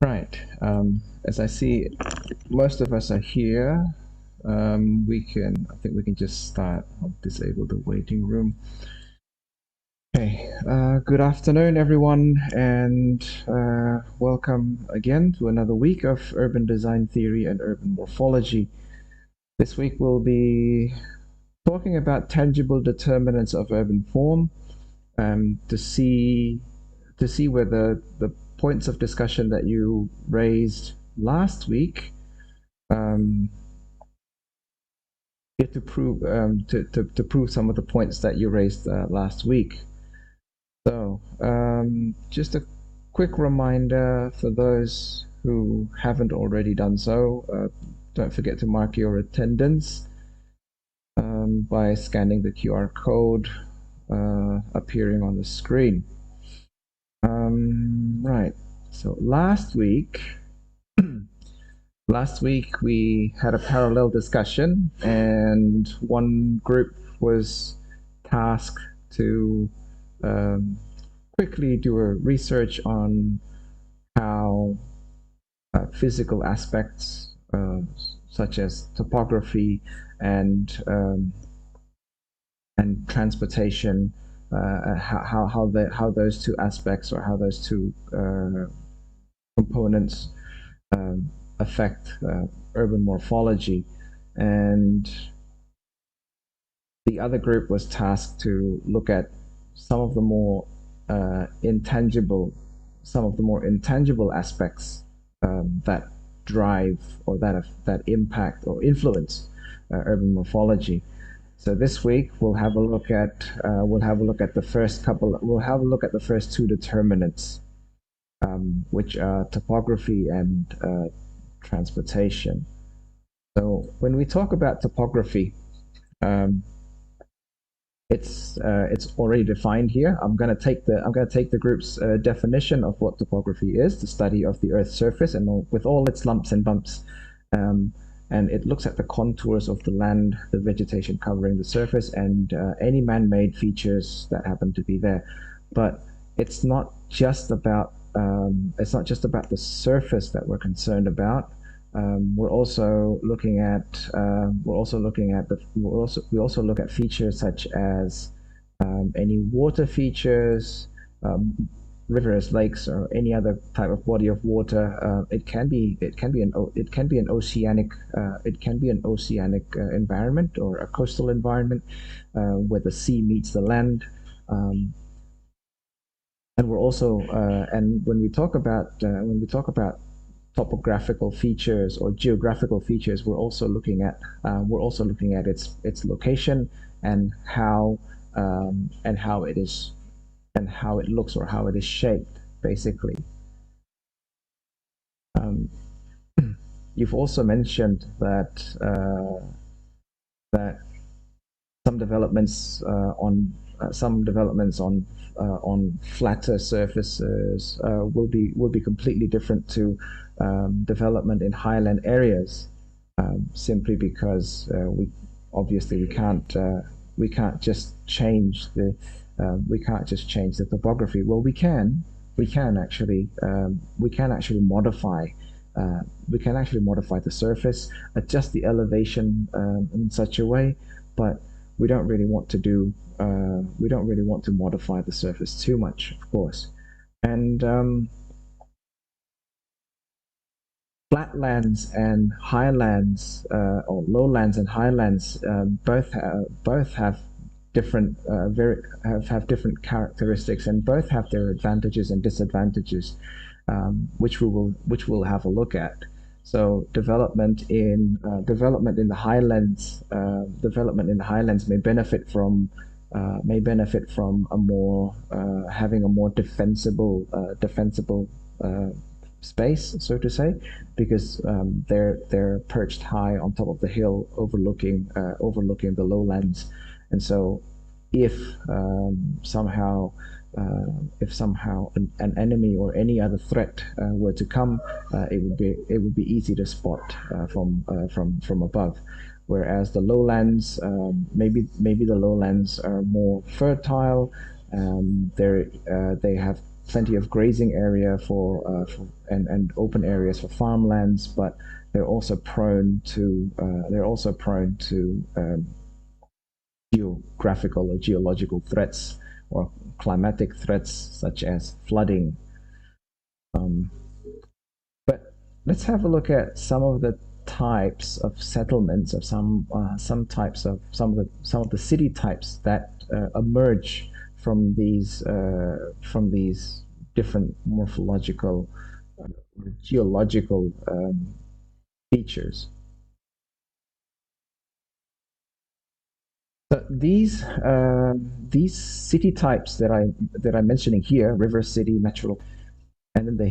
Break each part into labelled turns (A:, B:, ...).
A: Right. As I see, most of us are here. I think we can just start. I'll disable the waiting room. Okay. Good afternoon, everyone, and welcome again to another week of Urban Design Theory and Urban Morphology. This week we'll be talking about tangible determinants of urban form, to see whether the points of discussion that you raised last week, um, to prove to prove some of the points that you raised last week. So just a quick reminder for those who haven't already done so, don't forget to mark your attendance by scanning the QR code appearing on the screen. Right. So last week we had a parallel discussion, and one group was tasked to um, quickly do a research on how physical aspects such as topography and um, and transportation, how those two aspects, or how those two components um, affect urban morphology. And the other group was tasked to look at some of the more intangible, aspects that drive, or that impact or influence urban morphology. So this week we'll have a look at the first two determinants, which are topography and transportation. So when we talk about topography, um, it's already defined here. I'm going to take the group's definition of what topography is: the study of the Earth's surface and with all its lumps and bumps. Um, and it looks at the contours of the land, the vegetation covering the surface, and any man-made features that happen to be there. But it's not just about the surface that we're concerned about. We also look at features such as any water features, rivers, lakes, or any other type of body of water. It can be an oceanic environment, or a coastal environment where the sea meets the land. And we're also and when we talk about topographical features or geographical features, we're also looking at its location, and how it looks, or how it is shaped, basically. Um, you've also mentioned that some developments on flatter surfaces will be completely different to development in highland areas, simply because we can't just change the topography. Well, we can actually modify the surface, adjust the elevation in such a way, but we don't really want to modify the surface too much, of course. And flatlands and highlands, or lowlands and highlands, both have different different characteristics, and both have their advantages and disadvantages, which we'll have a look at. So development in the highlands may benefit from a more having a more defensible space, so to say, because they're perched high on top of the hill, overlooking the lowlands. And so if somehow an enemy or any other threat were to come, it would be easy to spot from above. Whereas the lowlands, maybe the lowlands are more fertile. They have plenty of grazing area and open areas for farmlands, but they're also prone to geographical or geological threats or climatic threats such as flooding. Um, but let's have a look at some of the types of settlements, or some of the city types that emerge from these different morphological geological features. So these city types that I'm mentioning here, river city, natural, and then the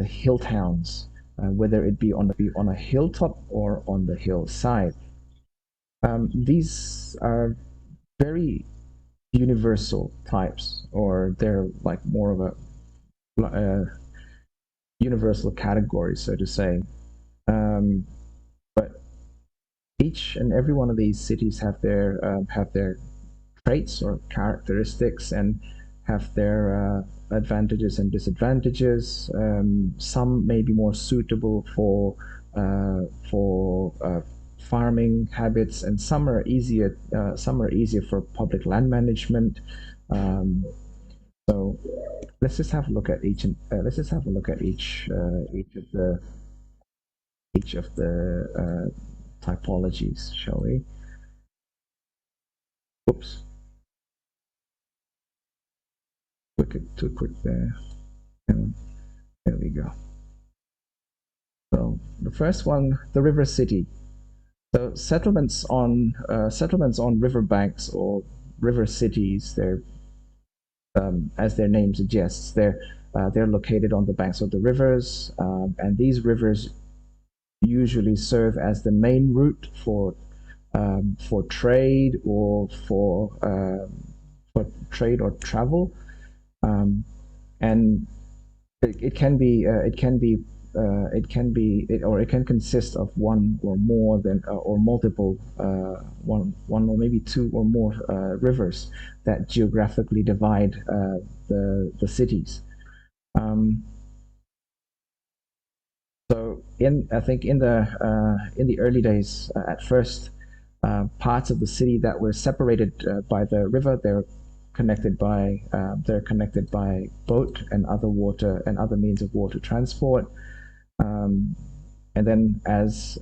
A: hill towns, whether it be on a hilltop or on the hillside. These are very universal types, or they're like more of a universal category, so to say. But each and every one of these cities have their traits or characteristics and have their advantages and disadvantages. Some may be more suitable for farming habits, and some are easier for public land management. Um, so let's just have a look at each and let's just have a look at each of the typologies, shall we? Whoops, too quick there. And there we go. So the first one, the river city. So settlements on riverbanks or river cities. They're as their name suggests, they're located on the banks of the rivers, and these rivers usually serve as the main route for trade or for trade or travel, and it can be or it can consist of one or more than or multiple one or maybe two or more rivers that geographically divide the cities. Um, so I think in the early days, at first, parts of the city that were separated by the river, they're connected by boat and other means of water transport. Um, and then as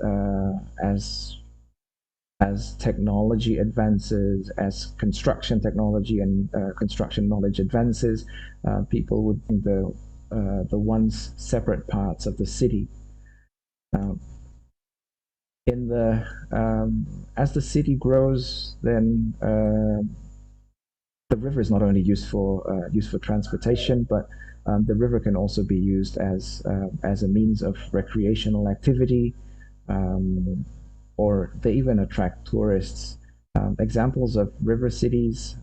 A: technology advances, as construction technology and construction knowledge advances, people would think the once separate parts of the city. Um, in the As the city grows, then the river is not only used for transportation, but the river can also be used as a means of recreational activity, or they even attract tourists. Examples of river cities: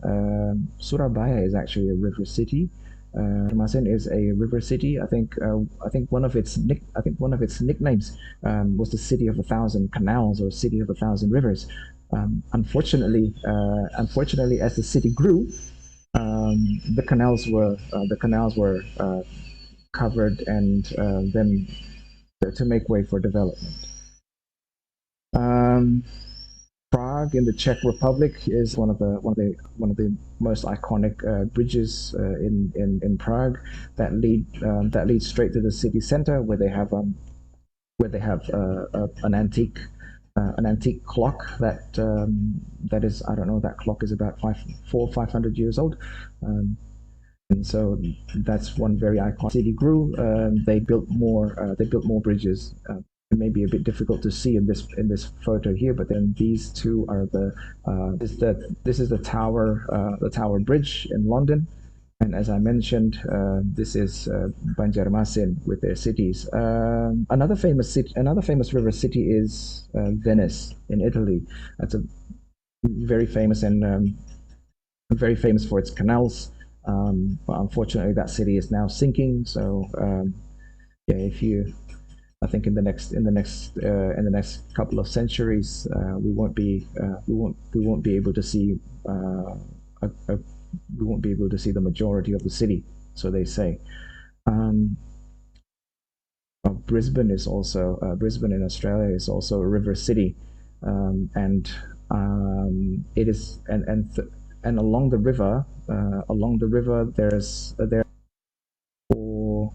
A: Surabaya is actually a river city. Banjarmasin is a river city. I think one of its nicknames was the city of a thousand canals or city of a thousand rivers. Unfortunately, as the city grew, the canals were covered and then to make way for development. Um, Prague in the Czech Republic is one of the most iconic bridges in Prague that leads straight to the city center, where they have an antique clock that is, I don't know, that clock is about 500 years old. And so that's one very iconic. City grew. They built more bridges. It may be a bit difficult to see in this photo here, but then these two are this is the Tower Bridge in London, and as I mentioned, this is Banjarmasin with their cities. Another famous river city is Venice in Italy. That's a very famous and very famous for its canals. But unfortunately, that city is now sinking. So yeah, I think in the next couple of centuries, we won't be able to see the majority of the city so they say. Um, Brisbane is also Brisbane in Australia is also a river city, and it is and along the river there or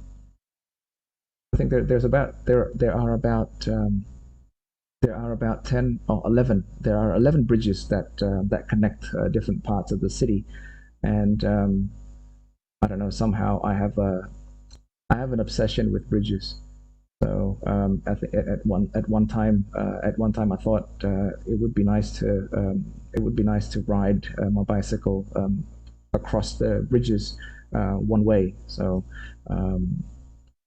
A: I think there are about 10 or 11. There are 11 bridges that connect different parts of the city, and I don't know. Somehow I have an obsession with bridges. So at one time I thought it would be nice to ride my bicycle across the bridges one way. So um,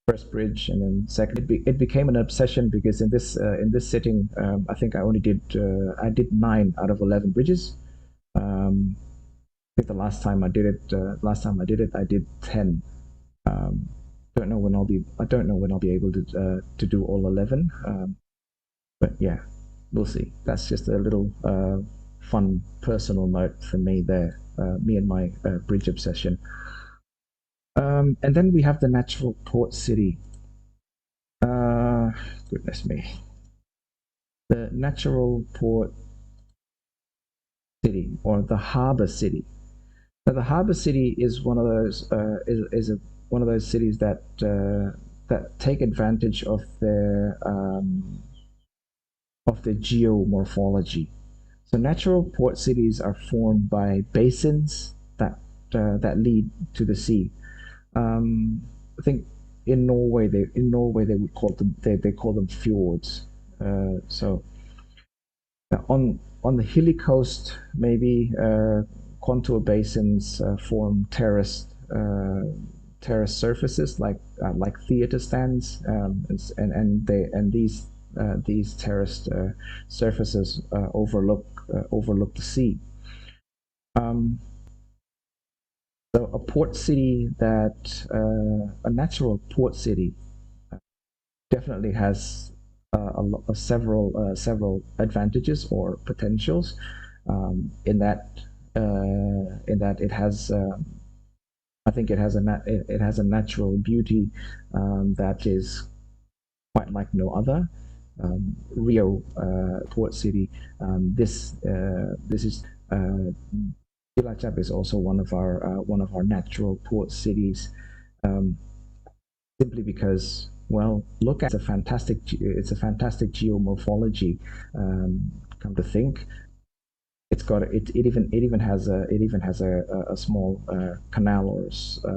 A: first bridge and then second. It became an obsession because in this sitting, I think I did 9 out of 11 bridges. Um, I think the last time I did it, I did 10. Um, I don't know when I'll be able to do all 11. But yeah, we'll see. That's just a little fun personal note for me there. Me and my bridge obsession. And then we have the natural port city. Uh, Goodness me. The natural port city or the harbor city. Now, the harbor city is one of those one of those cities that take advantage of their geomorphology. So natural port cities are formed by basins that lead to the sea. I think in Norway they would call them they call them fjords. So on the hilly coast, maybe contour basins form terrace surfaces like theater stands, and these terraced surfaces overlook the sea. Um, so a natural port city definitely has several advantages or potentials in that it has I think it has a natural beauty that is quite like no other. Rio port city. This is Cilacap is also one of our natural port cities. Um, Simply because, well, look at it's a fantastic geomorphology. Come to think, it even has a small canal or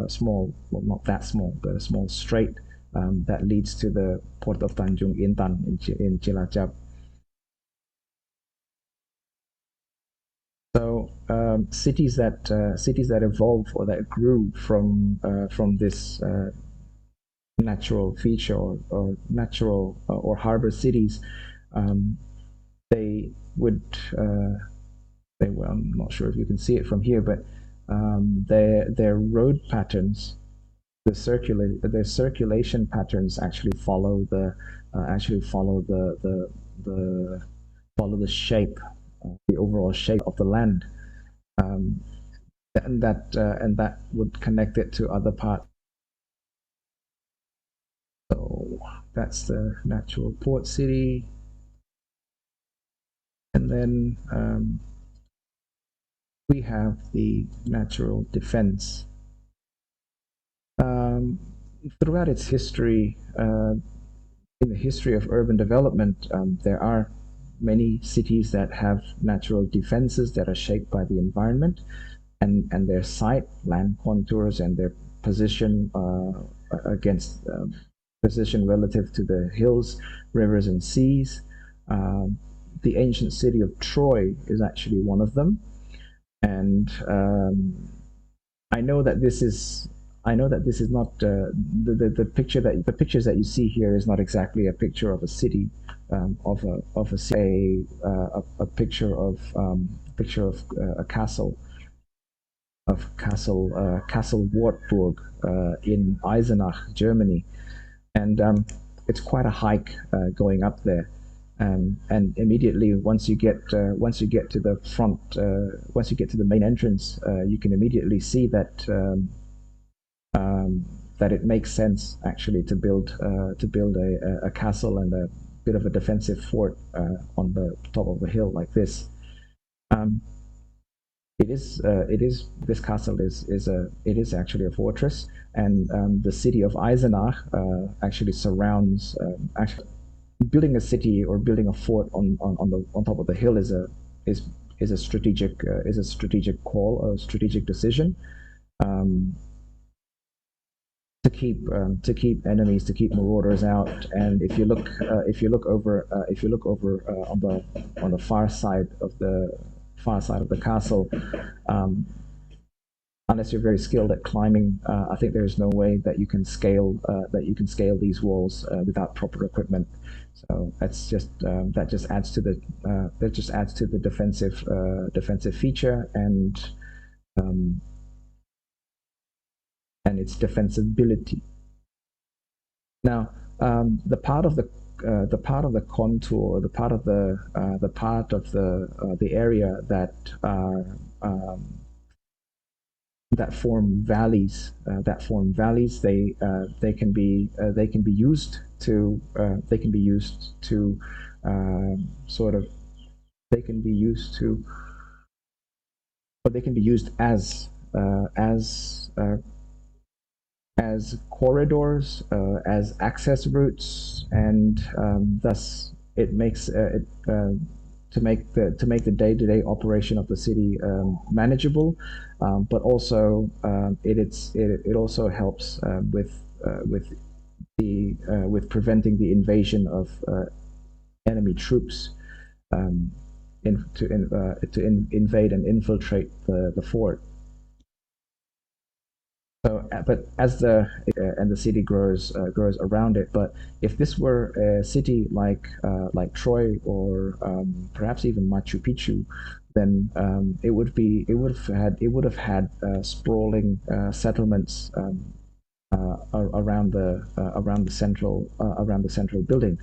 A: a small, well, not that small, but a small strait that leads to the port of Tanjung Intan in Cilacap. So cities that evolve or that grew from this natural feature or natural or harbor cities, um, they would they were, I'm not sure if you can see it from here, but their road patterns, their circulation patterns actually follow the follow the shape, the overall shape of the land, um, and that would connect it to other parts. So that's the natural port city, and then we have the natural defense. Um, Throughout its history, in the history of urban development, there are many cities that have natural defenses that are shaped by the environment and their site, land contours, and their position against position relative to the hills, rivers, and seas. Um, the ancient city of Troy is actually one of them, and I know that this is I know that this is not the picture that the pictures that you see here is not exactly a picture of a city of a city, a picture of a castle Castle Wartburg in Eisenach, Germany, and it's quite a hike going up there. And immediately once you get to the front, once you get to the main entrance, you can immediately see that that it makes sense actually to build a castle and a bit of a defensive fort on the top of a hill like this. Um, it is this castle is a it is actually a fortress, and the city of Eisenach actually surrounds. Actually, building a city or building a fort on top of the hill is is a strategic call, a strategic decision. Um, to keep enemies, to keep marauders out. And if you look over on the far side of the castle, um, unless you're very skilled at climbing, I think there is no way that you can scale these walls without proper equipment. So that just adds to the defensive feature um, and its defensibility. Now, the part of the contour, the part of the area that form valleys, they can be used to sort of they can be used to or they can be used as corridors, as access routes, and thus it makes it to make the day-to-day operation of the city manageable, but also it also helps with preventing the invasion of enemy troops invade and infiltrate the fort. So, but as the city grows around it, but if this were a city like Troy or perhaps even Machu Picchu, then it would have had sprawling settlements around the central building,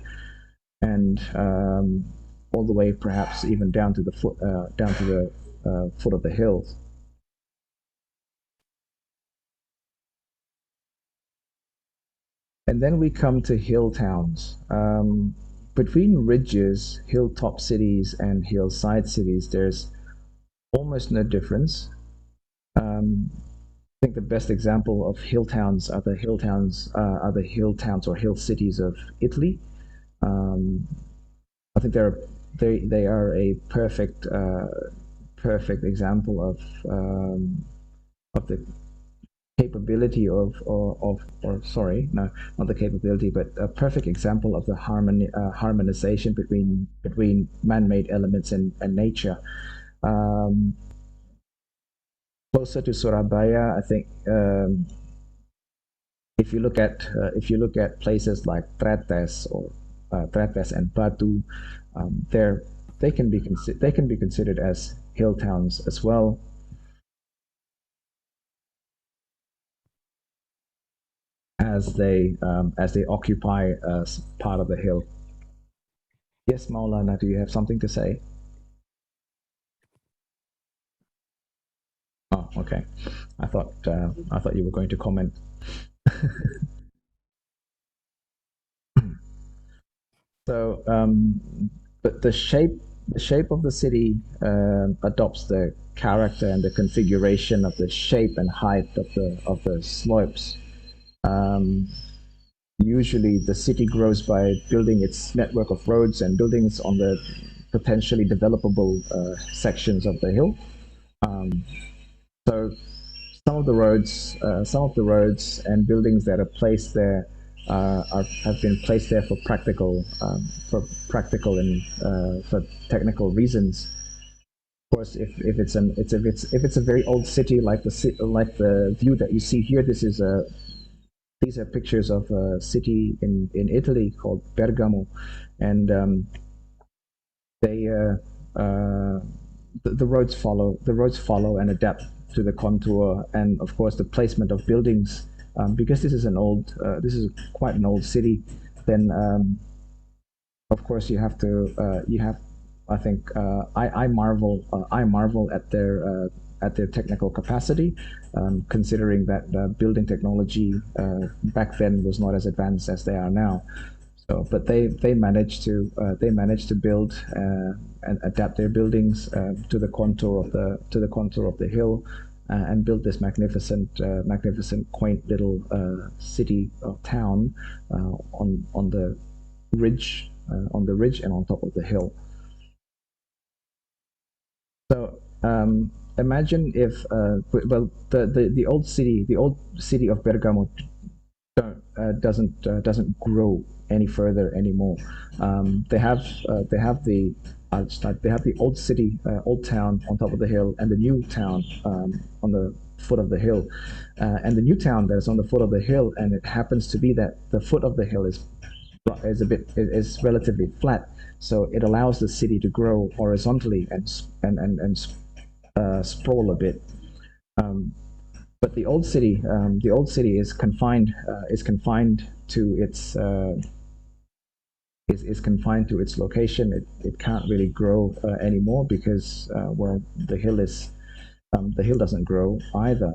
A: and all the way perhaps even down to the foot of the hills. And then we come to hill towns. Between ridges, hilltop cities, and hillside cities, there's almost no difference. I think the best example of hill towns are the hill towns or hill cities of Italy. Um, I think they are a perfect example of the capability or sorry, no, not the capability, but a perfect example of the harmonization between man-made elements and nature. Um, Closer to Surabaya, I think if you look at places like Tretes and Batu, they're they can be considered as hill towns as well, as they occupy part of the hill. Yes, Maulana, do you have something to say? Oh, okay. I thought you were going to comment. So, but the shape of the city adopts the character and the configuration of the shape and height of the slopes. Um, Usually, the city grows by building its network of roads and buildings on the potentially developable sections of the hill. Um, so some of the roads and buildings that are placed there have been placed there for practical and for technical reasons. Of course, if it's a very old city like the view that you see here, these are pictures of a city in Italy called Bergamo, and they the roads follow and adapt to the contour, and of course the placement of buildings. Because this is quite an old city, then of course you have I think I marvel at their technical capacity, considering that building technology back then was not as advanced as they are now. So, but they managed to build and adapt their buildings to the contour of the hill, and build this magnificent, quaint little city or town on the ridge and on top of the hill. So imagine if well the old city of Bergamo doesn't grow any further anymore. They have they have the old city, old town on top of the hill, and the new town on the foot of the hill, and the new town that is on the foot of the hill, and it happens to be that the foot of the hill is relatively flat, so it allows the city to grow horizontally and sprawl a bit. Um, but the old city is confined to is confined to its location. It can't really grow anymore because well the hill doesn't grow either.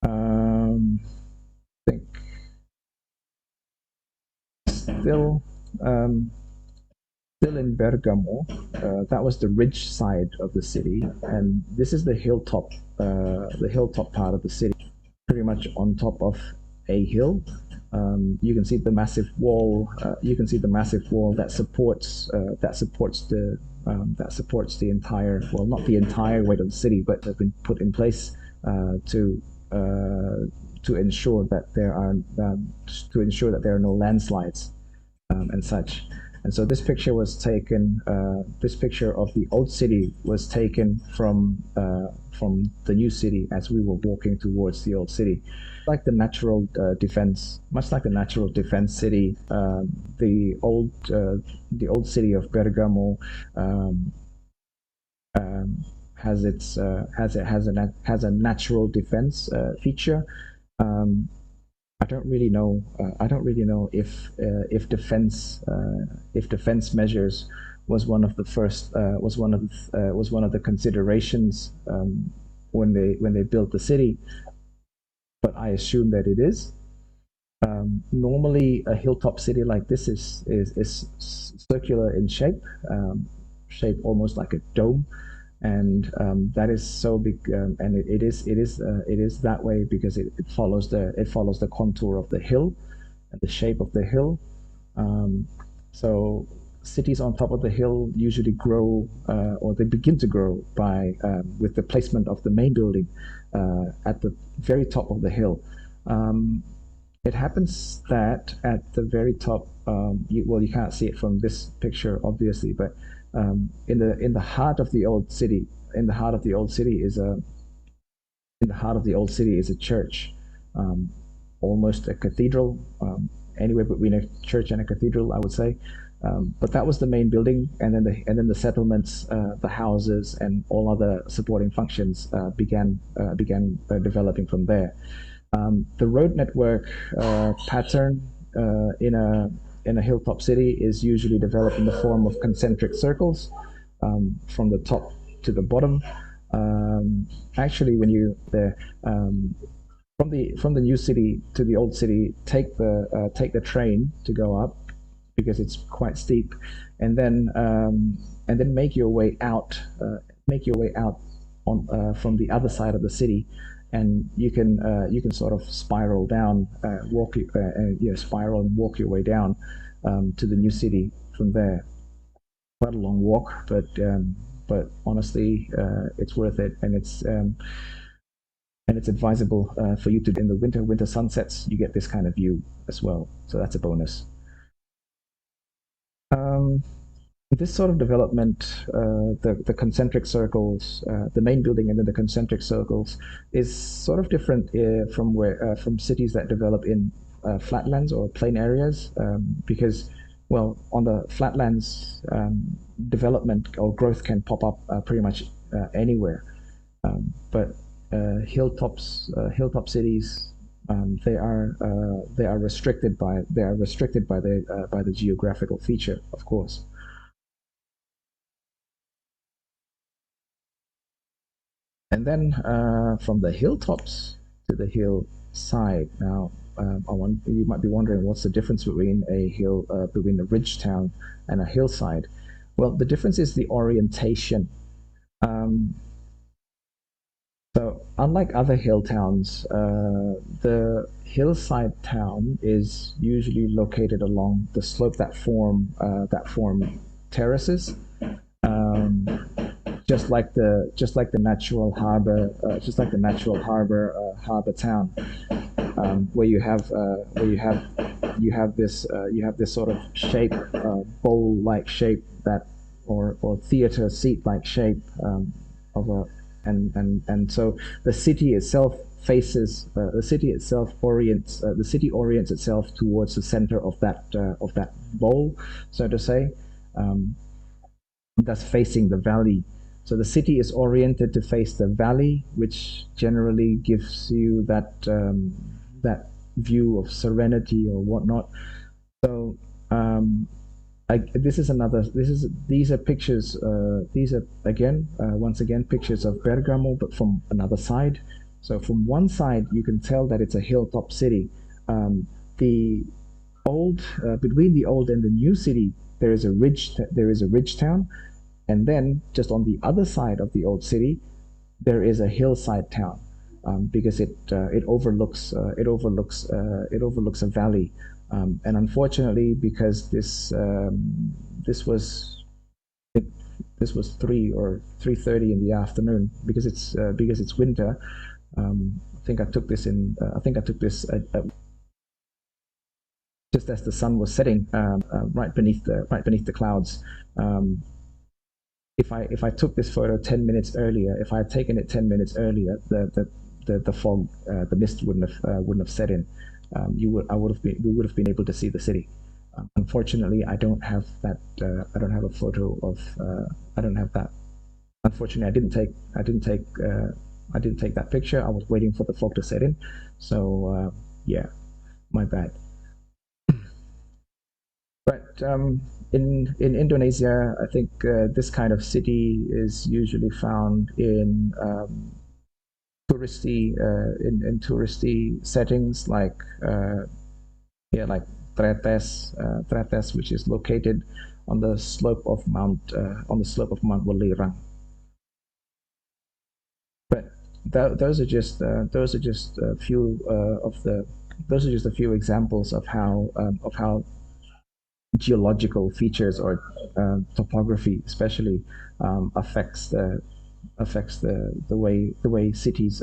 A: I think still um, still in Bergamo, that was the ridge side of the city, and this is the hilltop part of the city, pretty much on top of a hill. You can see the massive wall. You can see the massive wall that supports the entire, well, not the entire weight of the city, but has been put in place uh, to uh, to ensure that there are no landslides and such. And so this picture was taken. This picture of the old city was taken from the new city as we were walking towards the old city. Like much like the natural defense city, the old city of Bergamo um, um, has a natural defense feature. Um, I don't really know if defense measures was one of the considerations when they built the city, but I assume that it is. Normally, a hilltop city like this is circular in shape, shaped almost like a dome, and that is so big, and it is that way because it follows the contour of the hill and the shape of the hill. Um, so cities on top of the hill usually grow, or they begin to grow by with the placement of the main building at the very top of the hill. Um, it happens that at the very top, well, you can't see it from this picture, obviously, but in the heart of the old city, in the heart of the old city is a in the heart of the old city is a church, um, almost a cathedral, anywhere between a church and a cathedral, I would say. But that was the main building, and then the settlements, the houses, and all other supporting functions began developing from there. The road network pattern in a hilltop city is usually developed in the form of concentric circles from the top to the bottom. Actually, when you the from the new city to the old city, take the train to go up because it's quite steep, and then make your way out on from the other side of the city, and you can sort of spiral down, spiral and walk your way down to the new city from there. Quite a long walk, but honestly, it's worth it, and it's advisable for you to in the winter sunsets you get this kind of view as well. So that's a bonus. Um, this sort of development, the concentric circles, the main building and then the concentric circles, is sort of different from cities that develop in flatlands or plain areas, because, well, on the flatlands, development or growth can pop up pretty much anywhere, but hilltop cities, they are restricted by the geographical feature, of course. And then from the hilltops to the hillside. Now, you might be wondering what's the difference between between a ridge town and a hillside. Well, the difference is the orientation. Um, so, unlike other hill towns, the hillside town is usually located along the slope that form terraces. Um, just like the natural harbor, harbor town, where you have this sort of shape, bowl like shape that or theater seat like shape of a and so the city itself the city orients itself towards the center of that bowl, so to say. Um, that's facing the valley. So the city is oriented to face the valley, which generally gives you that view of serenity or whatnot. So this is another. These are pictures. These are again, once again, pictures of Bergamo, but from another side. So from one side, you can tell that it's a hilltop city. The old Between the old and the new city, there is a ridge town, and then just on the other side of the old city, there is a hillside town, because it overlooks a valley. And unfortunately, because this was it, this was 3 or 3:30 in the afternoon, because it's winter. I think I took this just as the sun was setting, right beneath the clouds. Um, if I took this photo 10 minutes earlier, if I had taken it 10 minutes earlier, the fog, the mist wouldn't have set in. We would have been able to see the city. Unfortunately, I don't have that. I don't have a photo of. I don't have that. Unfortunately, I didn't take that picture. I was waiting for the fog to set in. So yeah, my bad. But in Indonesia, I think this kind of city is usually found in touristy settings like like Tretes, which is located on the slope of Mount Welirang. But those are just a few of the those are just a few examples of how geological features or topography, especially, affects the way cities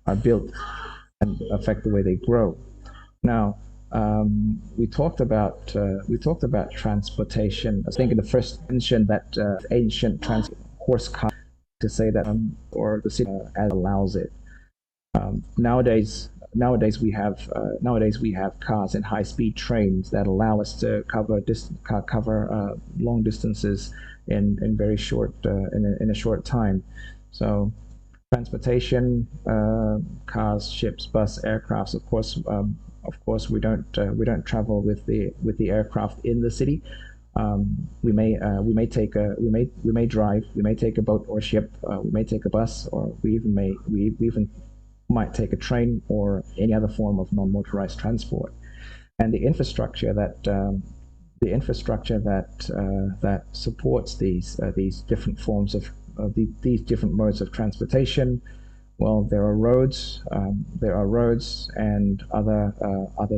A: are built and affect the way they grow. Now, we talked about transportation. I think in the first mention that ancient horse car, to say that, or the city as allows it. Nowadays we have cars and high-speed trains that allow us to cover long distances in very short in a short time. So transportation, cars, ships, bus, aircrafts. Of course, we don't travel with the aircraft in the city. We may drive, we may take a boat or ship, we may take a bus, or we even might take a train or any other form of non-motorized transport. And that supports these different forms of these different modes of transportation. Well, there are roads and other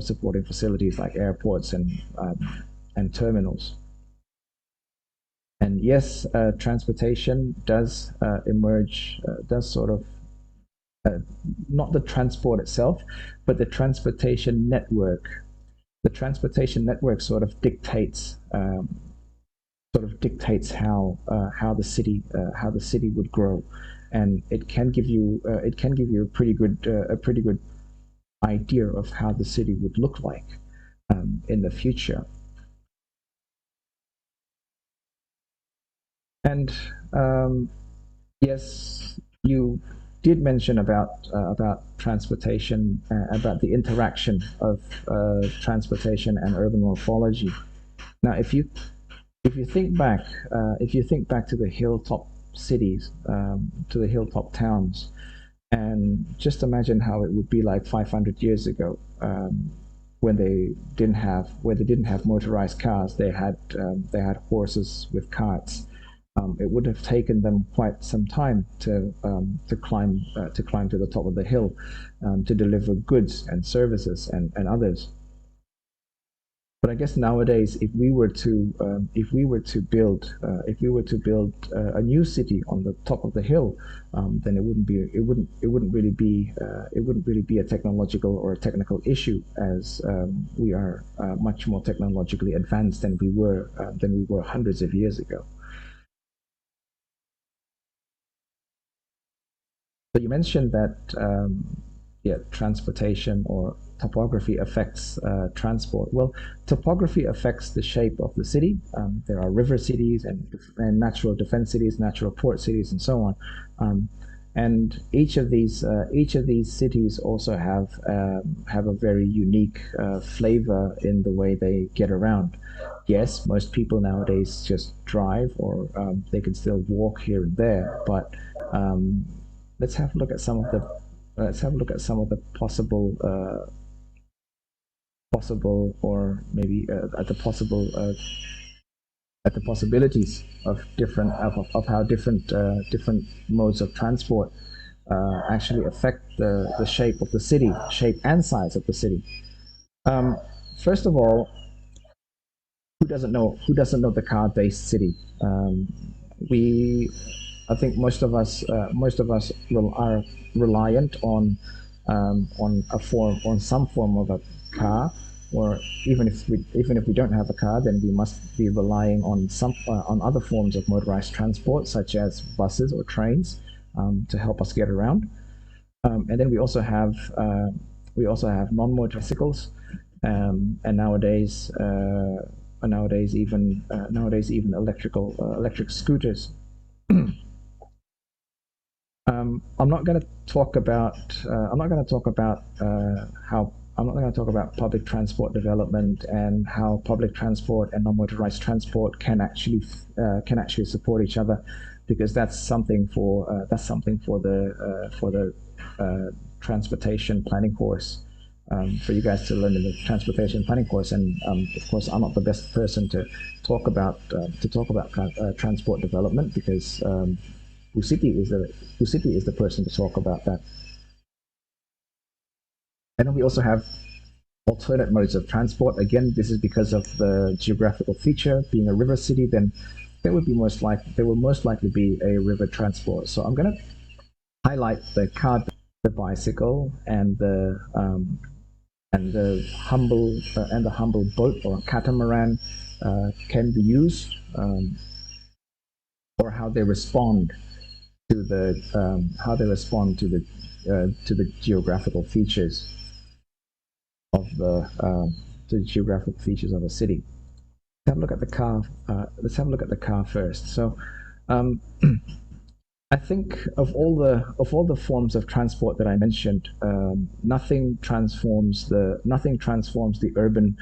A: supporting facilities like airports and terminals. And yes, transportation does emerge, does sort of not the transport itself, but the transportation network. The transportation network sort of dictates how the city would grow, and it can give you a pretty good idea of how the city would look like in the future. And yes, you did mention about transportation, about the interaction of transportation and urban morphology. Now, if you think back to the hilltop cities, to the hilltop towns. And just imagine how it would be like 500 years ago, when they didn't have motorized cars. They had horses with carts. It would have taken them quite some time to climb to the top of the hill, to deliver goods and services and others. But I guess nowadays, if we were to build a new city on the top of the hill, then it wouldn't really be a technological or a technical issue, as we are much more technologically advanced than we were hundreds of years ago. So you mentioned that, yeah, transportation or topography affects transport. Well, topography affects the shape of the city. There are river cities and natural defense cities, natural port cities, and so on. And each of these cities also have a very unique flavor in the way they get around. Yes, most people nowadays just drive, or they can still walk here and there, but um, let's have a look at some of the let's have a look at some of the possible, or maybe at the possibilities of of how different modes of transport actually affect the shape of the city, shape and size of the city. Um, First of all, who doesn't know the car-based city? We I think most of us are reliant on some form of a car, or even if we don't have a car, then we must be relying on other forms of motorized transport, such as buses or trains, to help us get around. And then we also have non-motorcycles, and nowadays even electric scooters. I'm not going to talk about how I'm not going to talk about public transport development and how public transport and non-motorized transport can actually support each other, because that's something for the transportation planning course, for you guys to learn in the transportation planning course. And of course, I'm not the best person to talk about transport development, because Busiti is the person to talk about that. And then we also have alternate modes of transport. Again, this is because of the geographical feature, being a river city. Then there will most likely be a river transport. So I'm going to highlight the car, the bicycle, and the humble boat or catamaran can be used, or how they respond to to the geographical features of the geographical features of a city. Let's have a look at the car. Let's have a look at the car first. So, um, I think of all the forms of transport that I mentioned, nothing transforms the urban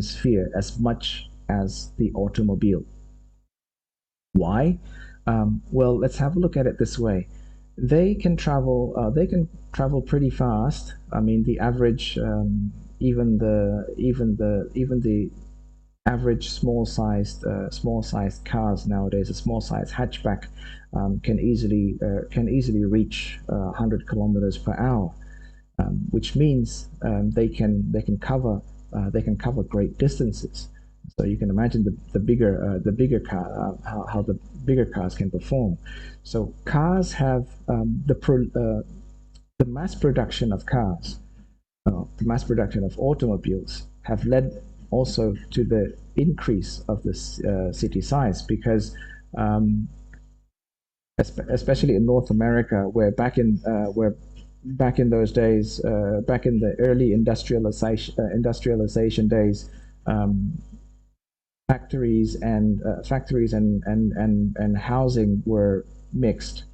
A: sphere as much as the automobile. Why? Well, let's have a look at it this way. They can travel pretty fast. I mean, the average, even the average small sized cars nowadays, a small sized hatchback, can easily reach 100 kilometers per hour, which means they can cover great distances. So you can imagine the bigger car, how the bigger cars can perform. So cars have the mass production of cars, the mass production of automobiles have led also to the increase of the city size, because especially in North America, where back in those days, back in the early industrialization days, um, factories and housing were mixed,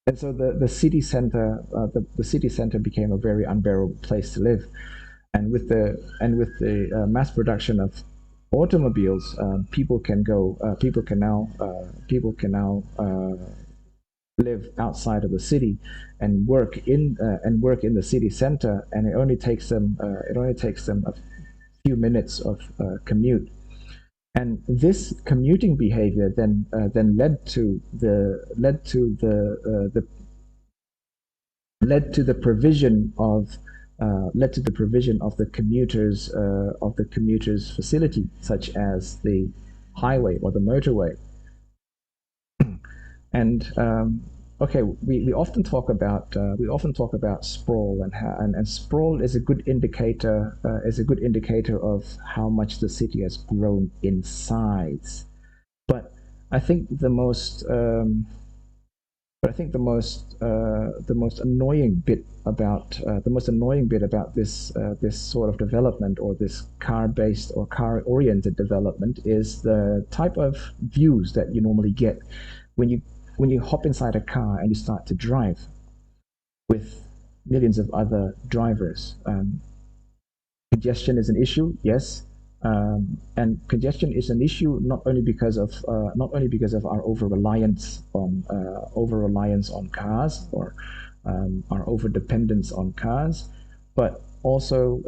A: and so the city center became a very unbearable place to live. And with the mass production of automobiles, people can go. People can now live outside of the city and work in the city center, and it only takes them a few minutes of commute. And this commuting behavior then led to the provision of the commuters facility, such as the highway or the motorway. And okay, we often talk about sprawl, and sprawl is a good indicator of how much the city has grown in size. But I think the most the most annoying bit about this sort of development, or this car-based or car-oriented development, is the type of views that you normally get when you hop inside a car and you start to drive with millions of other drivers. Congestion is an issue, yes, and congestion is an issue not only because of our over reliance on cars, or our over dependence on cars, but also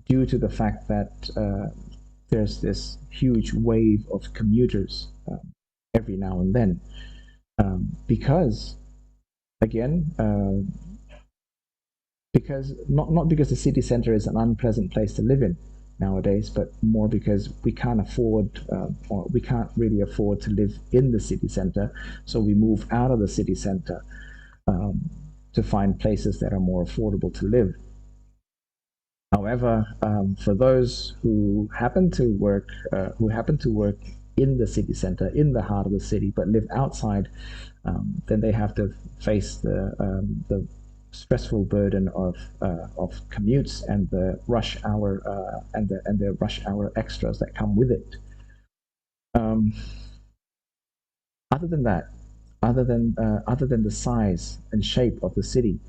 A: due to the fact that there's this huge wave of commuters every now and then, because again. Because not because the city center is an unpleasant place to live in nowadays, but more because we can't afford, or we can't really afford to live in the city center, so we move out of the city center to find places that are more affordable to live. However, for those who happen to work in the city center, in the heart of the city, but live outside, then they have to face the stressful burden of commutes and the rush hour and the rush hour extras that come with it. Um, other than that, other than the size and shape of the city,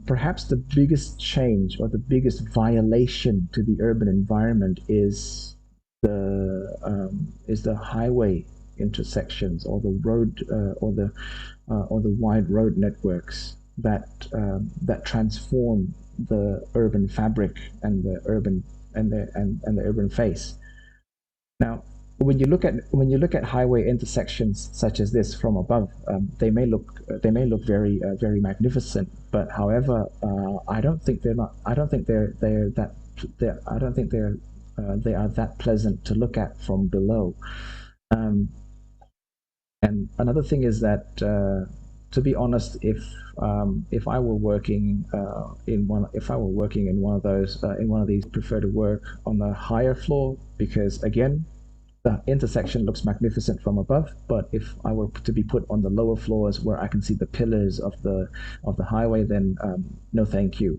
A: perhaps the biggest change or the biggest violation to the urban environment is the highway intersections, or the road or the wide road networks that transform the urban fabric and the urban face. Now, when you look at highway intersections such as this from above, they may look very magnificent. But however, I don't think they are that pleasant to look at from below. And another thing is that, to be honest, if I were working in one of these, prefer to work on the higher floor, because again, the intersection looks magnificent from above. But if I were to be put on the lower floors where I can see the pillars of the highway, then no, thank you.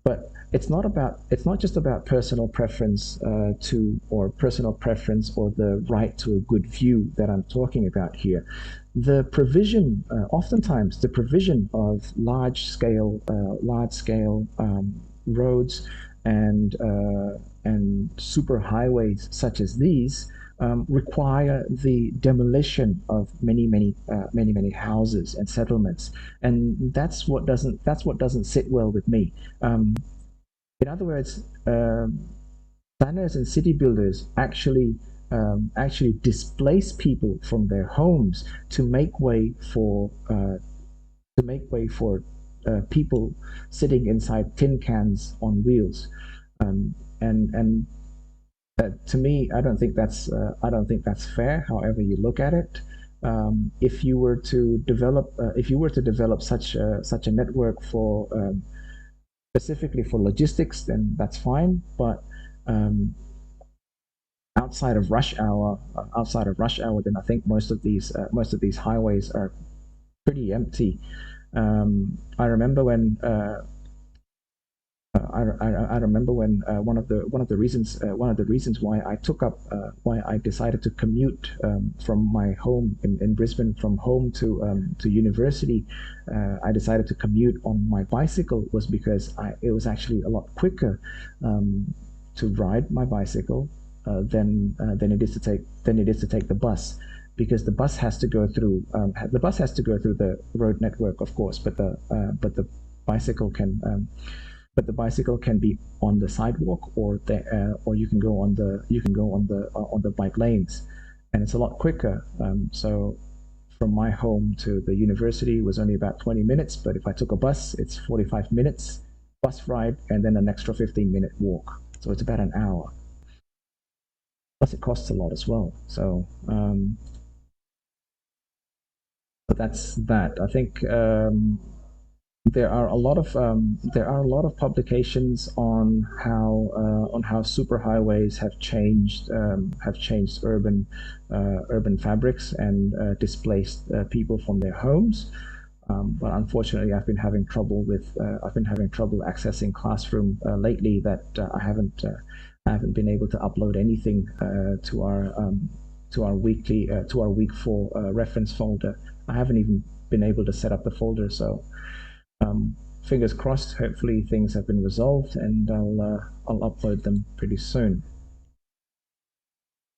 A: But it's not just about personal preference or the right to a good view that I'm talking about here. The provision, oftentimes the provision of large scale roads and super highways such as these require the demolition of many houses and settlements, and that's what doesn't sit well with me. In other words, planners and city builders actually displace people from their homes to make way for people sitting inside tin cans on wheels, and to me, I don't think that's fair. However you look at it, if you were to develop such a network for specifically for logistics, then that's fine. But outside of rush hour, then I think most of these highways are pretty empty. I remember when. I remember when one of the reasons why I decided to commute from my home in Brisbane, from home to university. I decided to commute on my bicycle was because it was actually a lot quicker to ride my bicycle than it is to take the bus, because the bus has to go through the road network, of course, but the bicycle can be on the sidewalk, or you can go on the bike lanes, and it's a lot quicker. So from my home to the university was only about 20 minutes, but if I took a bus, it's 45 minutes bus ride and then an extra 15-minute walk. So it's about an hour. Plus, it costs a lot as well. So, but that's that. I think there are a lot of publications on how superhighways have changed urban fabrics and displaced people from their homes. But unfortunately, I've been having trouble accessing Classroom lately. That I haven't been able to upload anything to our week 4 reference folder. I haven't even been able to set up the folder. So fingers crossed. Hopefully things have been resolved, and I'll upload them pretty soon.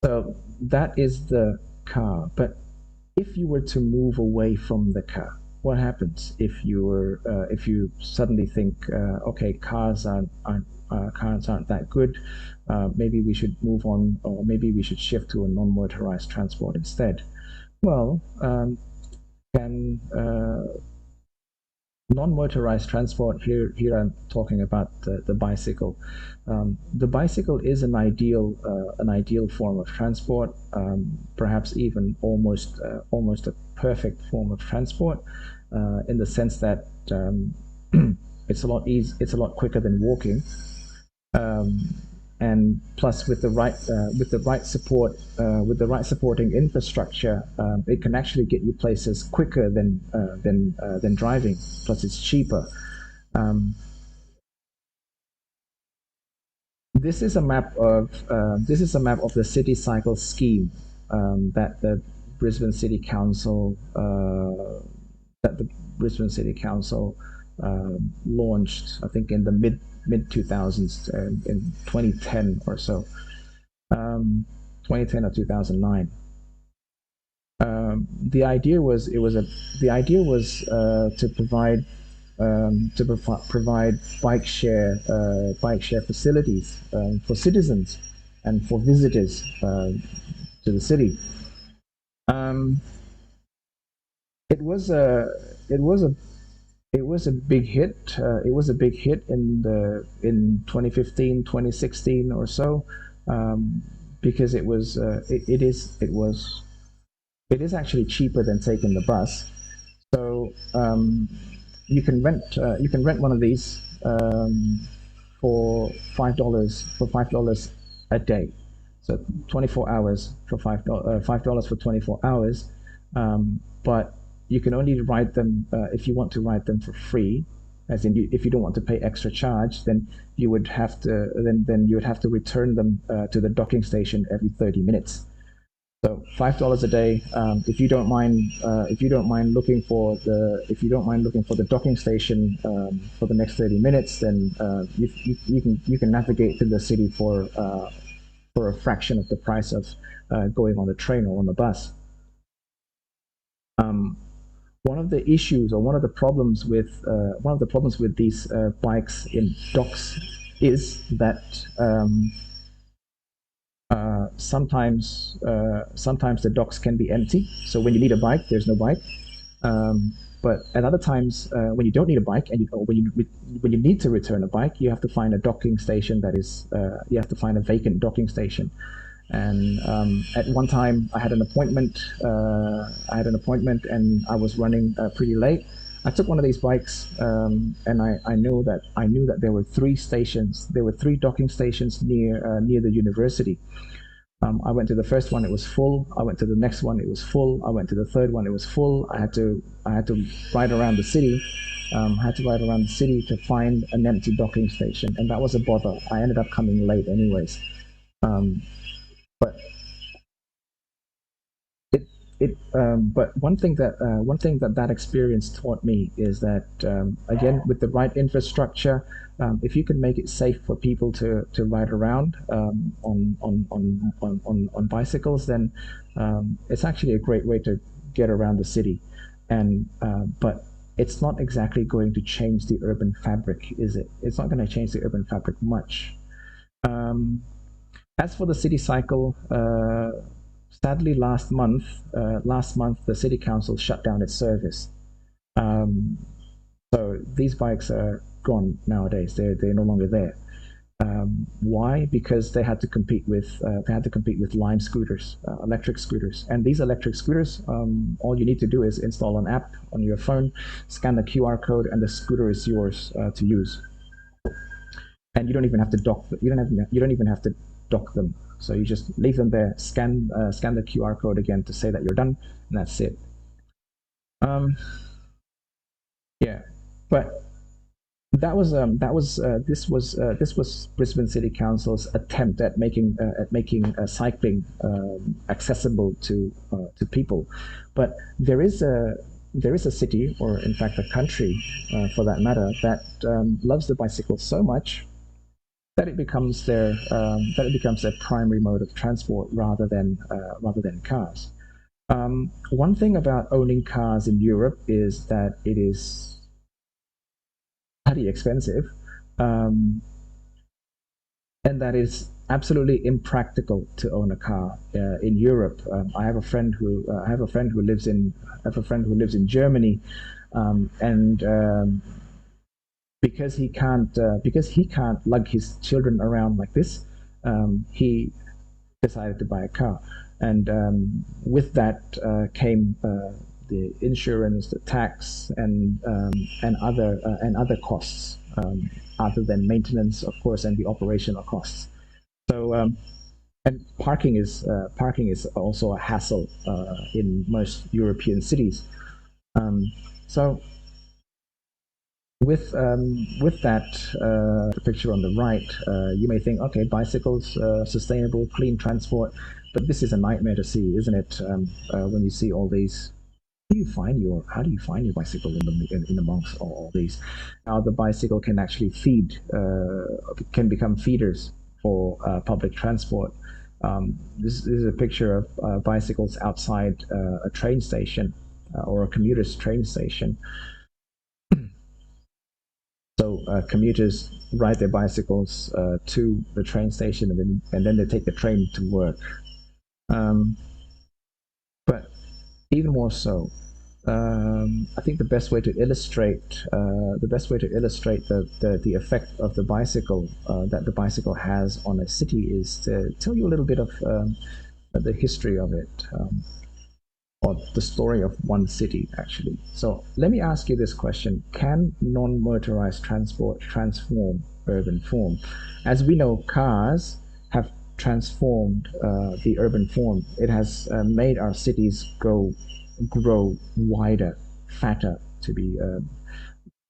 A: So that is the car. But if you were to move away from the car, what happens if you suddenly think, okay, cars aren't that good, maybe we should move on, or maybe we should shift to a non-motorized transport instead? Well, can non-motorized transport, here I'm talking about the bicycle. The bicycle is an ideal form of transport, perhaps even almost a perfect form of transport, in the sense that it's a lot quicker than walking. And plus, with the right supporting infrastructure, it can actually get you places quicker than driving. Plus, it's cheaper. This is a map of the city cycle scheme that the Brisbane City Council launched, I think, in the mid 2000s, in 2010 or so, 2010 or 2009. The idea was to provide bike share facilities for citizens and for visitors to the city. It was a big hit. It was a big hit in 2015, 2016 or so, because it is actually cheaper than taking the bus. So you can rent one of these for $5 a day. So 24 hours for $5 for 24 hours. But you can only ride them if you want to ride them for free. As in, if you don't want to pay extra charge, then you would have to return them to the docking station every 30 minutes. So $5 a day. If you don't mind looking for the docking station for the next 30 minutes, then you can navigate through the city for a fraction of the price of going on the train or on the bus. One of the issues, or one of the problems with these bikes in docks is that sometimes the docks can be empty. So when you need a bike, there's no bike. But at other times, when you don't need a bike, or when you need to return a bike, you have to find a docking station you have to find a vacant docking station. And at one time, I had an appointment, and I was running pretty late. I took one of these bikes, and I knew that there were 3 stations. There were 3 docking stations near the university. I went to the first one; it was full. I went to the next one; it was full. I went to the third one; it was full. I had to ride around the city. To find an empty docking station, and that was a bother. I ended up coming late, anyways. But but one thing that that experience taught me is that again, with the right infrastructure, if you can make it safe for people to ride around on bicycles, then it's actually a great way to get around the city. And but it's not exactly going to change the urban fabric, is it? It's not going to change the urban fabric much. Um, as for the city cycle, sadly, last month the city council shut down its service. Um, so these bikes are gone nowadays. They're no longer there. Why? Because they had to compete with Lime scooters, electric scooters, and these electric scooters. All you need to do is install an app on your phone, scan the QR code, and the scooter is yours to use. And you don't even have to dock. You don't even have to dock them. So you just leave them there, scan the QR code again to say that you're done, and that's it. Um, yeah, but this was Brisbane City Council's attempt at making cycling accessible to people, but there is a city, or in fact a country, for that matter, that loves the bicycle so much that it becomes their primary mode of transport rather than cars. One thing about owning cars in Europe is that it is pretty expensive, um, and that is absolutely impractical to own a car in Europe. I have a friend who lives in I have a friend who lives in Germany, and because he can't lug his children around like this, he decided to buy a car, and with that came the insurance, the tax, and other costs, other than maintenance, of course, and the operational costs. So and parking is also a hassle in most European cities. Um, so with that, the picture on the right, you may think, okay, bicycles, sustainable, clean transport, but this is a nightmare to see, isn't it? When you see all these, how do you find your bicycle in amongst all these? Now the bicycle can actually can become feeders for public transport. This is a picture of bicycles outside a train station or a commuter's train station. So commuters ride their bicycles to the train station, and then they take the train to work. Um, but even more so, I think the best way to illustrate the effect of the bicycle that the bicycle has on a city is to tell you a little bit of the history of it. Or the story of one city, actually. So let me ask you this question. Can non-motorized transport transform urban form? As we know, cars have transformed the urban form. It has made our cities grow wider, fatter, to be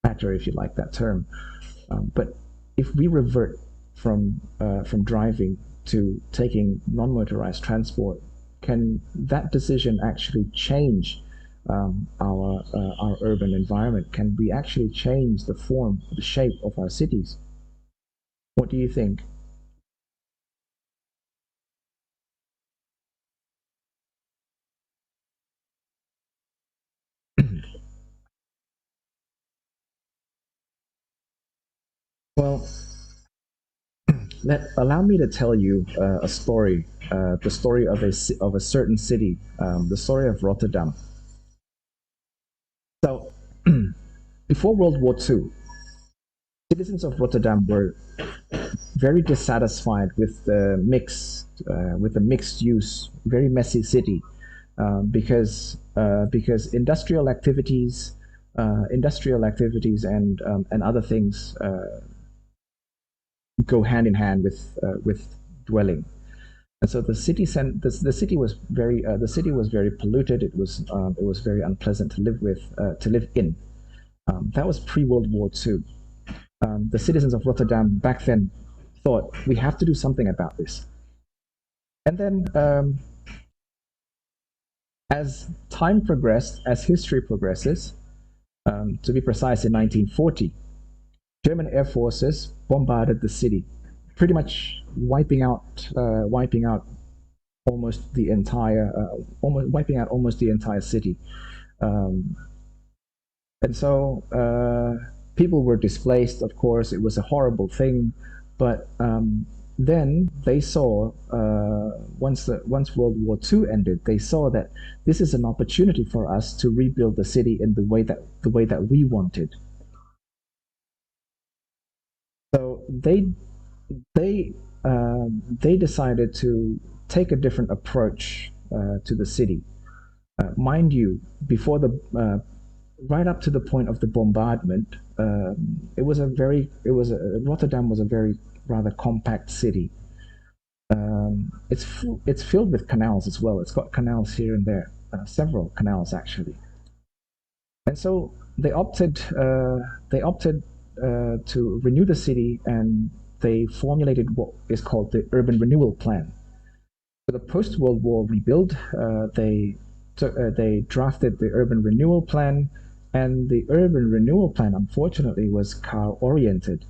A: fatter if you like that term. But if we revert from driving to taking non-motorized transport, can that decision actually change our urban environment? Can we actually change the form, the shape of our cities? What do you think? Well, allow me to tell you a story, the story of a certain city, the story of Rotterdam. So, before World War II, citizens of Rotterdam were very dissatisfied with the mixed use, very messy city, because industrial activities and other things go hand in hand with dwelling. And so the city was very polluted. It was very unpleasant to live in. That was pre World War II. The citizens of Rotterdam back then thought we have to do something about this. And then As time progressed, as history progresses, to be precise, in 1940, German air forces bombarded the city, pretty much wiping out almost the entire, almost wiping out almost the entire city. Um, and so people were displaced. Of course, it was a horrible thing, but then they saw once World War II ended, they saw that this is an opportunity for us to rebuild the city in the way that we wanted. So they they decided to take a different approach to the city. Mind you, before the right up to the point of the bombardment, Rotterdam was a very rather compact city. It's filled with canals as well. It's got canals here and there, several canals actually. And so they opted to renew the city, and they formulated what is called the urban renewal plan. For the post-World War rebuild, they drafted the urban renewal plan, and the urban renewal plan, unfortunately, was car-oriented.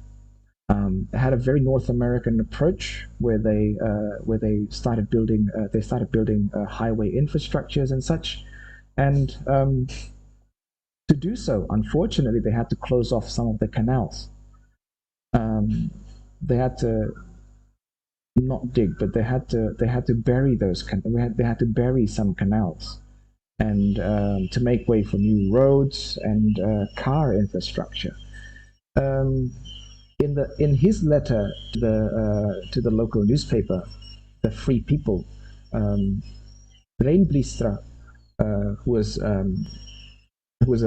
A: It had a very North American approach where they started building highway infrastructures and such, and to do so, unfortunately, they had to close off some of the canals. Um, they had to not dig, but they had to bury they had to bury some canals, and to make way for new roads and car infrastructure. Um, in his letter to the local newspaper, the Free People, um, Reinblistra, who was who was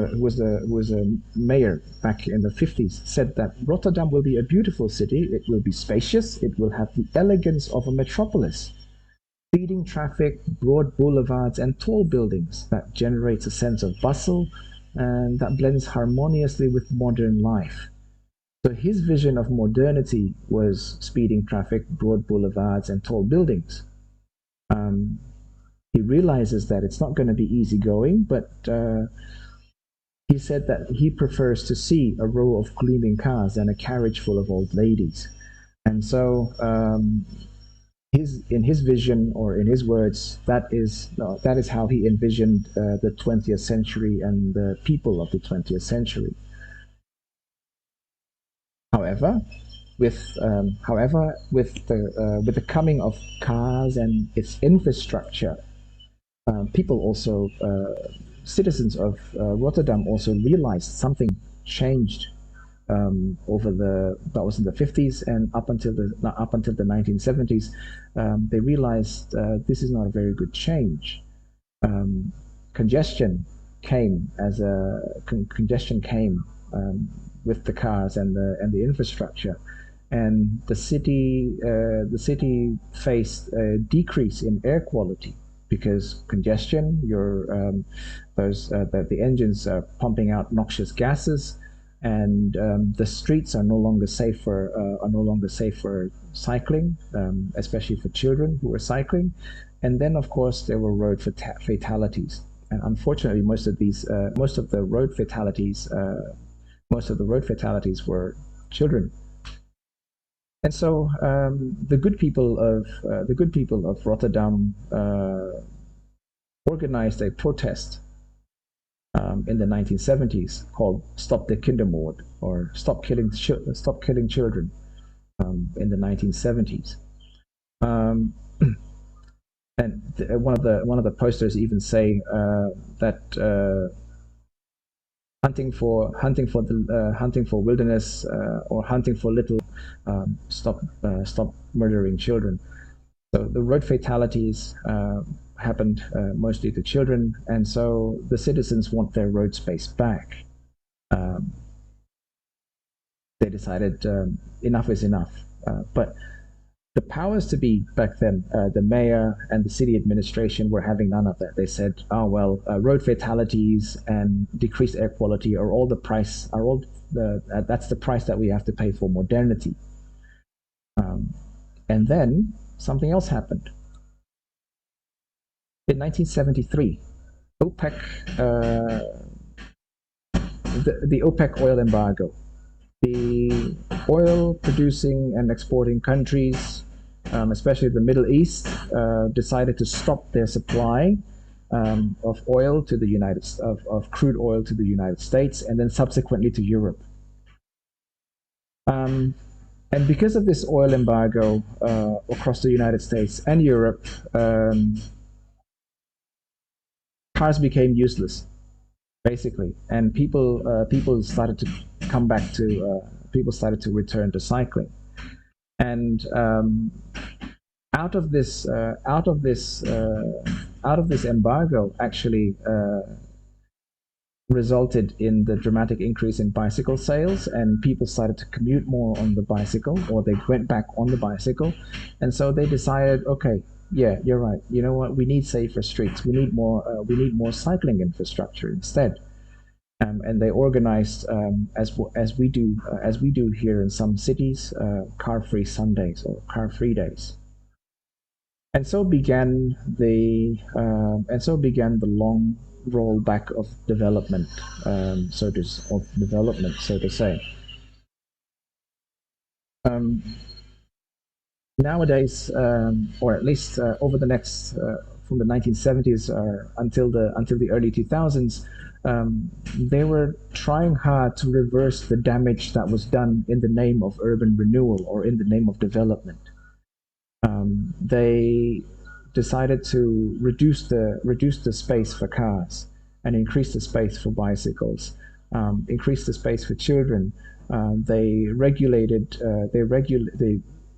A: a mayor back in the 50s, said that Rotterdam will be a beautiful city. It will be spacious. It will have the elegance of a metropolis, speeding traffic, broad boulevards, and tall buildings that generates a sense of bustle and that blends harmoniously with modern life. So his vision of modernity was speeding traffic, broad boulevards, and tall buildings. Um, he realizes that it's not going to be easy going, but he said that he prefers to see a row of gleaming cars than a carriage full of old ladies. And so, in his vision, or in his words, that is how he envisioned the 20th century and the people of the 20th century. However, with the coming of cars and its infrastructure, people also citizens of Rotterdam also realized something changed over the that was in the 50s and up until the 1970s. They realized this is not a very good change. Um, congestion congestion came with the cars and the infrastructure, and the city faced a decrease in air quality because congestion. The engines are pumping out noxious gases, and the streets are no longer safe for cycling, especially for children who are cycling. And then, of course, there were road fatalities. And unfortunately, most of the road fatalities were children. And so the good people of Rotterdam organized a protest in the 1970s called "Stop the Kindermoord" or Stop Killing Children" in the 1970s. Um, and one of the posters even say that hunting for wilderness or hunting for little, stop murdering children. So the road fatalities happened mostly to children, and so the citizens want their road space back. Um, they decided enough is enough. But the powers to be back then, the mayor and the city administration, were having none of that. They said, "Oh well, road fatalities and decreased air quality are all the price. Are all the That's the price that we have to pay for modernity." Um, and then something else happened in 1973. OPEC, the OPEC oil embargo. The oil producing and exporting countries, especially the Middle East, decided to stop their supply of oil to the of crude oil to the United States, and then subsequently to Europe. Um, and because of this oil embargo across the United States and Europe, cars became useless, basically, and people started to come back to people started to return to cycling. And out of this embargo, actually resulted in the dramatic increase in bicycle sales, and people started to commute more on the bicycle, or they went back on the bicycle. And so they decided, okay, yeah, you're right, you know what, we need safer streets, we need more cycling infrastructure instead. And they organized, as we do here in some cities, car-free Sundays or car-free days. And so began the long rollback of development, so to say. Um, Nowadays, or at least over the next from the 1970s until the early 2000s, they were trying hard to reverse the damage that was done in the name of urban renewal or in the name of development. They decided to reduce the space for cars and increase the space for bicycles, increase the space for children. They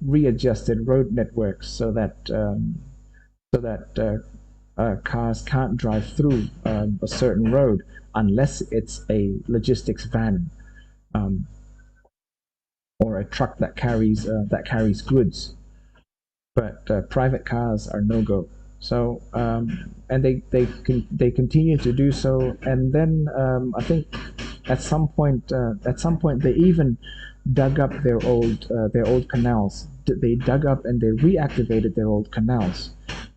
A: readjusted road networks so that cars can't drive through a certain road unless it's a logistics van, um, or a truck that carries goods. But private cars are no go. So and they continue to do so, and then I think at some point they even dug up their old canals. They dug up and they reactivated their old canals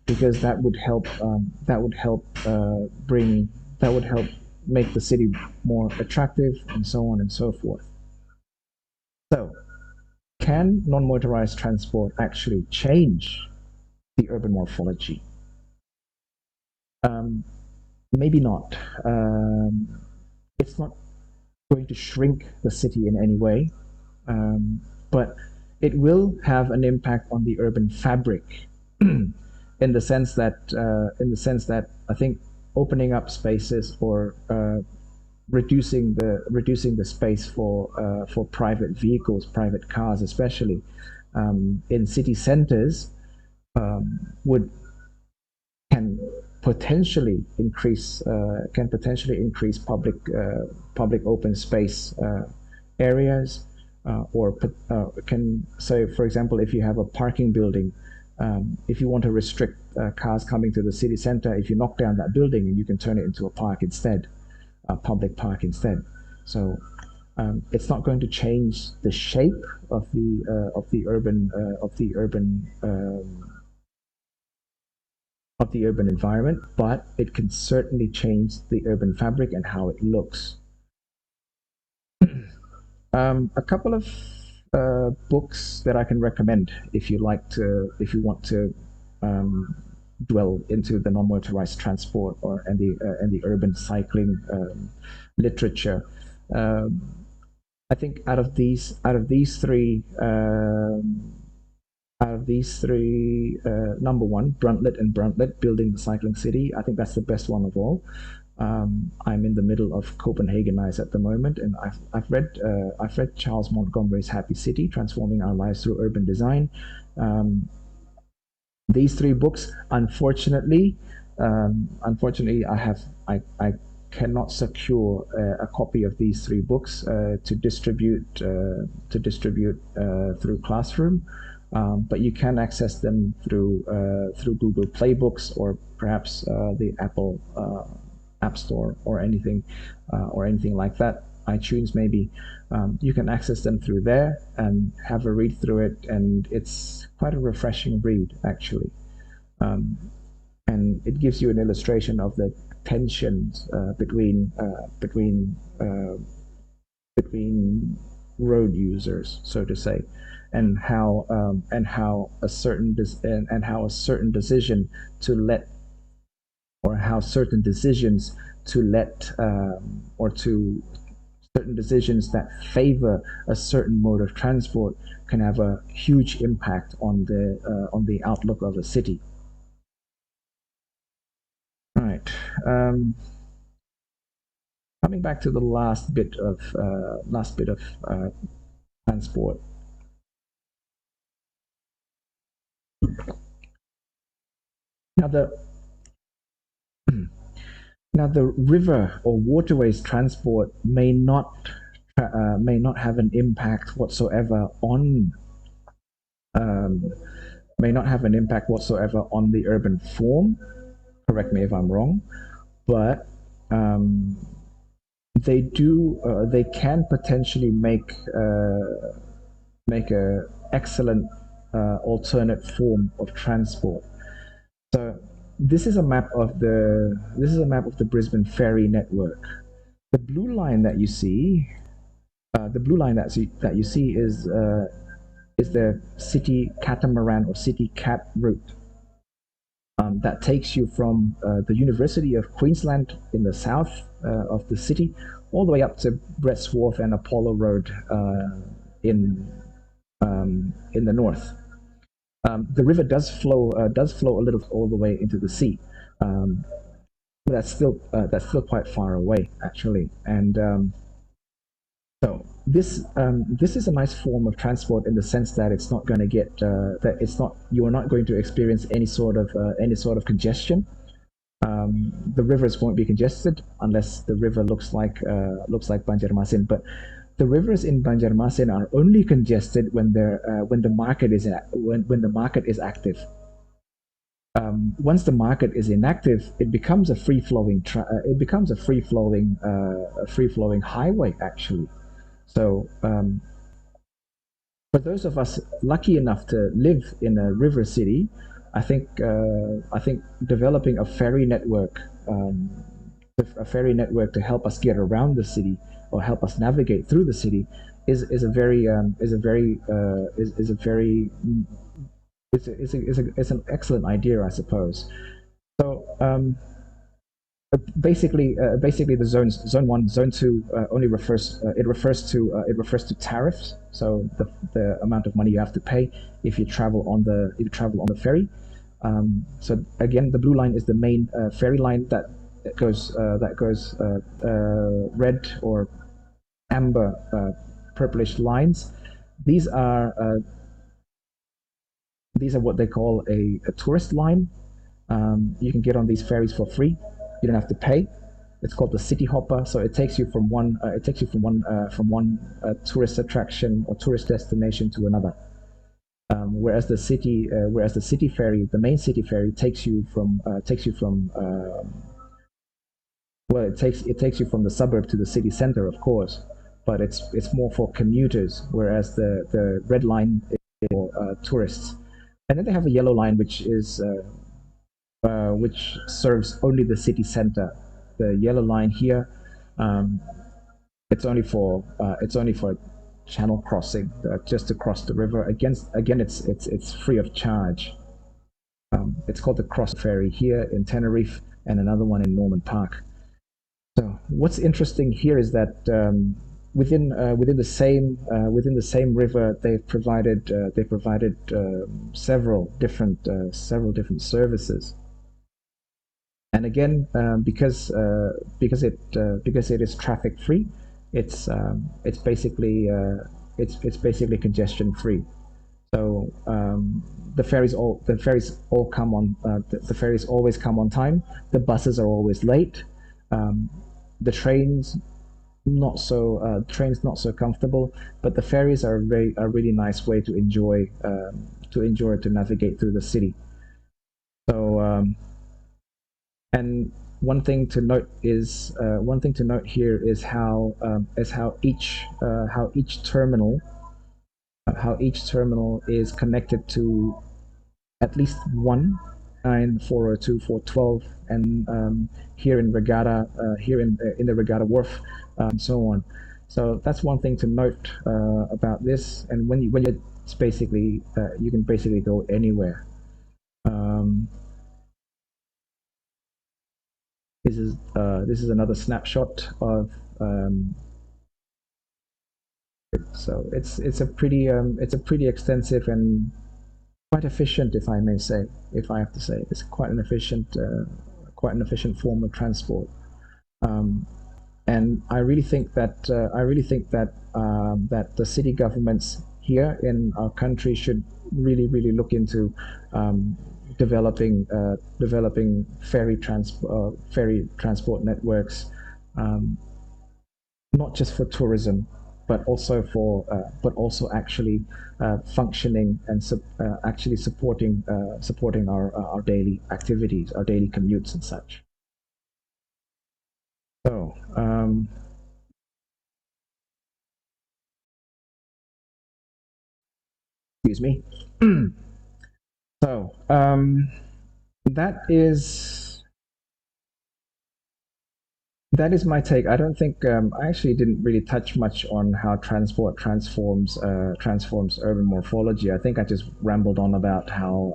A: because that would help bring that would help make the city more attractive, and so on and so forth. So, can non-motorized transport actually change the urban morphology? Um, Maybe not. It's not going to shrink the city in any way, but it will have an impact on the urban fabric, in the sense that I think opening up spaces, or reducing the space for private vehicles, private cars, especially in city centers, would can can potentially increase public open space areas, or can say, for example, if you have a parking building, if you want to restrict cars coming to the city center, if you knock down that building and you can turn it into a park instead, a public park instead. So it's not going to change the shape of the urban environment, but it can certainly change the urban fabric and how it looks. A couple of books that I can recommend if you want to dwell into the non-motorized transport, or and the urban cycling literature. Um, I think out of these three, number one, Bruntlet and Bruntlet, Building the Cycling City. I think that's the best one of all. I'm in the middle of Copenhagenize at the moment, and I've read Charles Montgomery's Happy City: Transforming Our Lives Through Urban Design. Um, these three books, unfortunately, I cannot secure a copy of these three books to distribute through Classroom. But you can access them through Google Play Books, or perhaps the Apple App Store, or anything like that. iTunes maybe. You can access them through there and have a read through it, and it's quite a refreshing read, actually. Um, and it gives you an illustration of the tensions between road users, so to say, and how a certain decision to let or how certain decisions to let or to certain decisions that favor a certain mode of transport can have a huge impact on the outlook of a city. All right. Coming back to the last bit of transport. Now the now the river or waterways transport may not have an impact whatsoever on um, may not have an impact whatsoever on the urban form. Correct me if I'm wrong, but um, they can potentially make a excellent alternate form of transport. So this is a map of the Brisbane ferry network. The blue line that you see, the blue line that you see is the city catamaran or city cat route that takes you from the University of Queensland in the south of the city all the way up to Brett's Wharf and Apollo Road in in the north. The river does flow a little all the way into the sea. Um, but that's still quite far away actually, and so this is a nice form of transport in the sense that it's not going to get that it's not you are not going to experience any sort of congestion. The rivers won't be congested unless the river looks like Banjarmasin. But the rivers in Banjarmasin are only congested when the market is when the market is active. Once the market is inactive, it becomes a free flowing highway actually. So for those of us lucky enough to live in a river city, I think developing a ferry network to help us get around the city or help us navigate through the city is a very is a very it's an excellent idea, I suppose. So basically the zone one, zone two only refers to tariffs. So the amount of money you have to pay if you travel on the ferry. So again, the blue line is the main ferry line that goes red or amber purplish lines. These are uh, these are what they call a tourist line. You can get on these ferries for free. You don't have to pay. It's called the City Hopper. So it takes you from one tourist attraction or tourist destination to another. Whereas the city ferry, the main city ferry, takes you from well, it takes you from the suburb to the city center, of course, but it's more for commuters. Whereas the red line is for tourists, and then they have a yellow line which serves only the city center. The yellow line here, um, it's only for channel crossing, just to cross the river. Again, it's free of charge. It's called the Cross Ferry here in Tenerife, and another one in Norman Park. So what's interesting here is that within the same river, they provided several different services. And again, because it is traffic free, it's basically it's basically congestion free. So the ferries all come on the ferries always come on time. The buses are always late. Um, the trains not so comfortable, but the ferries are a really nice way to navigate through the city. So and one thing to note here is how each terminal is connected to at least one 402, 412, and here in Regatta, here in the Regatta Wharf, and so on. So that's one thing to note about this. And when you're, it's basically you can basically go anywhere. Um, this is another snapshot of so it's a pretty extensive and quite efficient, if I may say, if I have to say, it's quite an efficient form of transport. Um, and I really think that that the city governments here in our country should really look into um, developing ferry transport networks, um, not just for tourism, but also actually functioning and actually supporting our daily activities, our daily commutes and such. So excuse me. So that is that is my take. I don't think I actually didn't really touch much on how transport transforms urban morphology. I think I just rambled on about how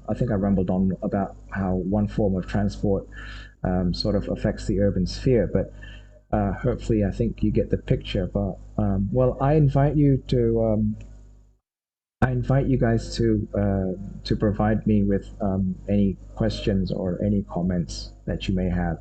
A: I think I rambled on about how one form of transport sort of affects the urban sphere. But hopefully, I think you get the picture. But well, I invite you guys to provide me with any questions or any comments that you may have.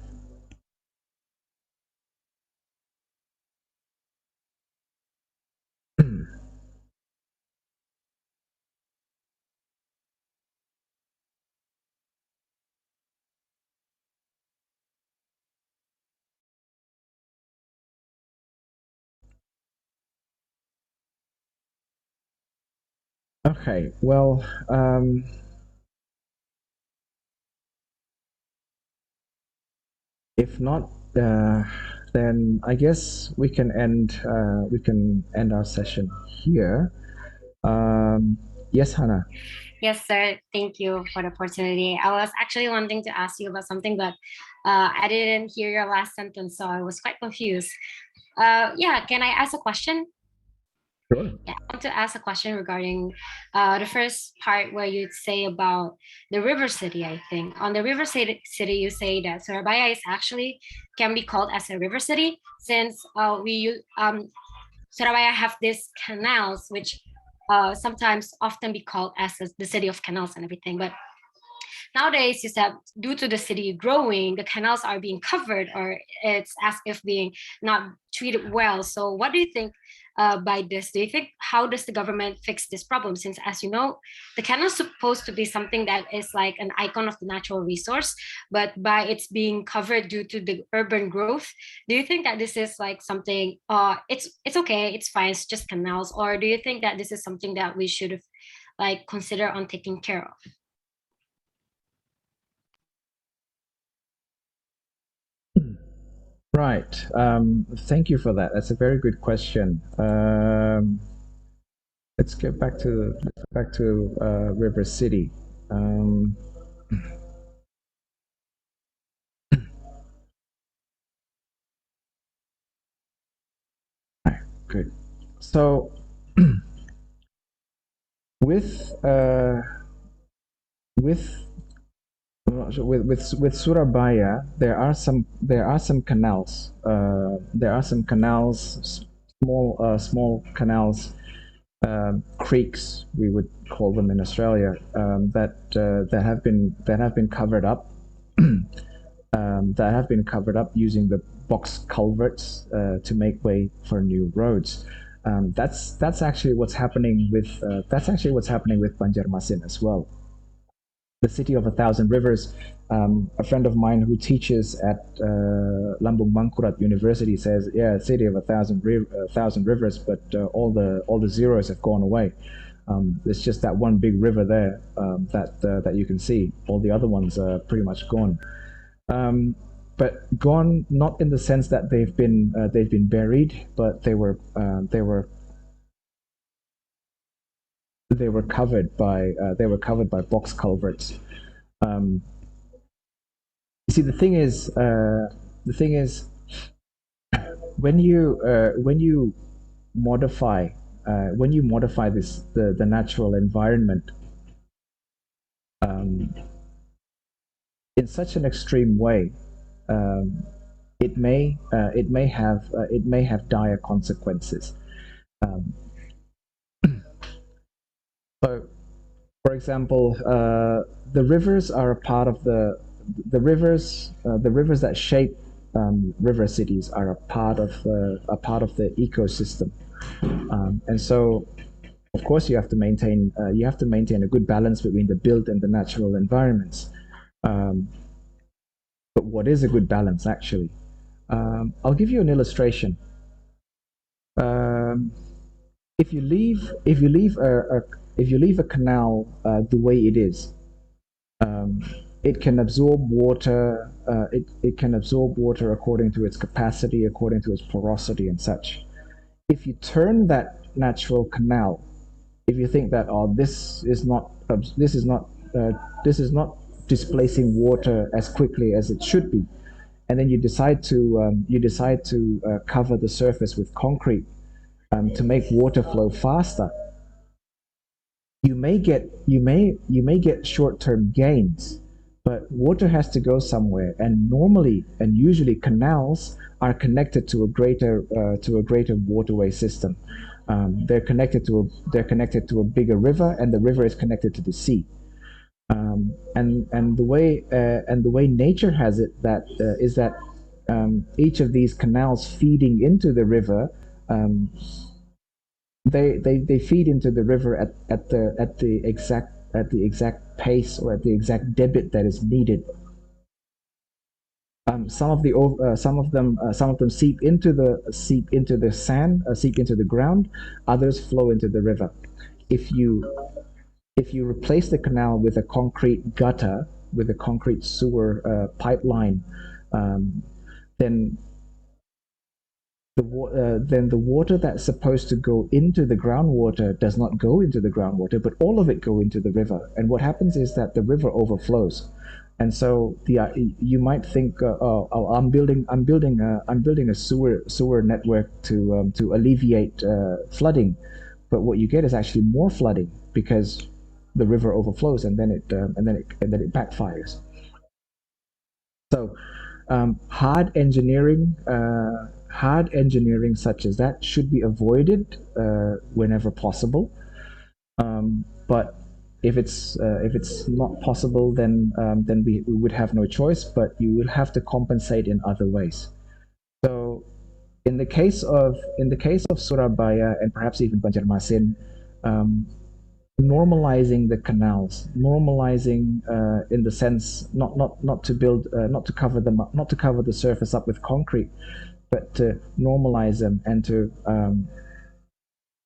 A: Okay, well, if not, then I guess we can end our session here. Yes, Hannah.
B: Yes, sir. Thank you for the opportunity. I was actually wanting to ask you about something, but I didn't hear your last sentence, so I was quite confused. Yeah, can I ask a question?
A: Sure.
B: Yeah, I want to ask a question regarding the first part where you say about the river city. I think on the city, you say that Surabaya is actually can be called as a river city since Surabaya have these canals, which sometimes often be called as the city of canals and everything. But nowadays, you said due to the city growing, the canals are being covered, or it's as if being not treated well. So, what do you think by this? Do you think how does the government fix this problem? Since, as you know, the canal is supposed to be something that is like an icon of the natural resource, but by its being covered due to the urban growth, do you think that this is like something? It's okay, it's fine, it's just canals, or do you think that this is something that we should like consider on taking care of?
A: Right. Thank you for that. That's a very good question. Let's get back to River City. Um, good. So with with with Surabaya, there are some canals. There are some canals, small canals, creeks we would call them in Australia, that have been covered up, that have been covered up using the box culverts to make way for new roads. That's actually what's happening with Banjarmasin as well, the city of a thousand rivers. A friend of mine who teaches at Lambung Mangkurat University says, "Yeah, city of a thousand rivers, but all the zeros have gone away. There's just that one big river there that you can see. All the other ones are pretty much gone. Um, but gone not in the sense that they've been buried, but they were covered by box culverts. Um, you see, the thing is, when you modify this the natural environment um, in such an extreme way, um, it may have dire consequences. Um, so, for example, the rivers are a part of the rivers that shape river cities are a part of the ecosystem, and so of course you have to maintain a good balance between the built and the natural environments. Um, but what is a good balance actually? I'll give you an illustration. Um, if you leave if you leave a canal the way it is, um, it can absorb water. It can absorb water according to its capacity, according to its porosity and such. If you turn that natural canal, if you think that this is not uh, this is not displacing water as quickly as it should be, and then you decide to cover the surface with concrete to make water flow faster, you may get short-term gains, but water has to go somewhere, and normally and usually canals are connected to a greater waterway system. They're connected to a bigger river, and the river is connected to the sea. And the way nature has it that is that each of these canals feeding into the river, um, they feed into the river at the exact pace or at the exact debit that is needed. Some of them seep into the sand, seep into the ground. Others flow into the river. If you if you replace the canal with a concrete gutter, with a concrete sewer pipeline, um, then then the water that's supposed to go into the groundwater does not go into the groundwater, but all of it go into the river. And what happens is that the river overflows. And so you might think, I'm building a sewer network to alleviate flooding, but what you get is actually more flooding because the river overflows, and then it backfires. So hard engineering such as that should be avoided whenever possible. But if it's not possible, then we would have no choice. But you will have to compensate in other ways. So in the case of Surabaya and perhaps even Banjarmasin, um, normalizing the canals, normalizing in the sense not to build, not to cover them up, not to cover the surface up with concrete, but to normalize them and to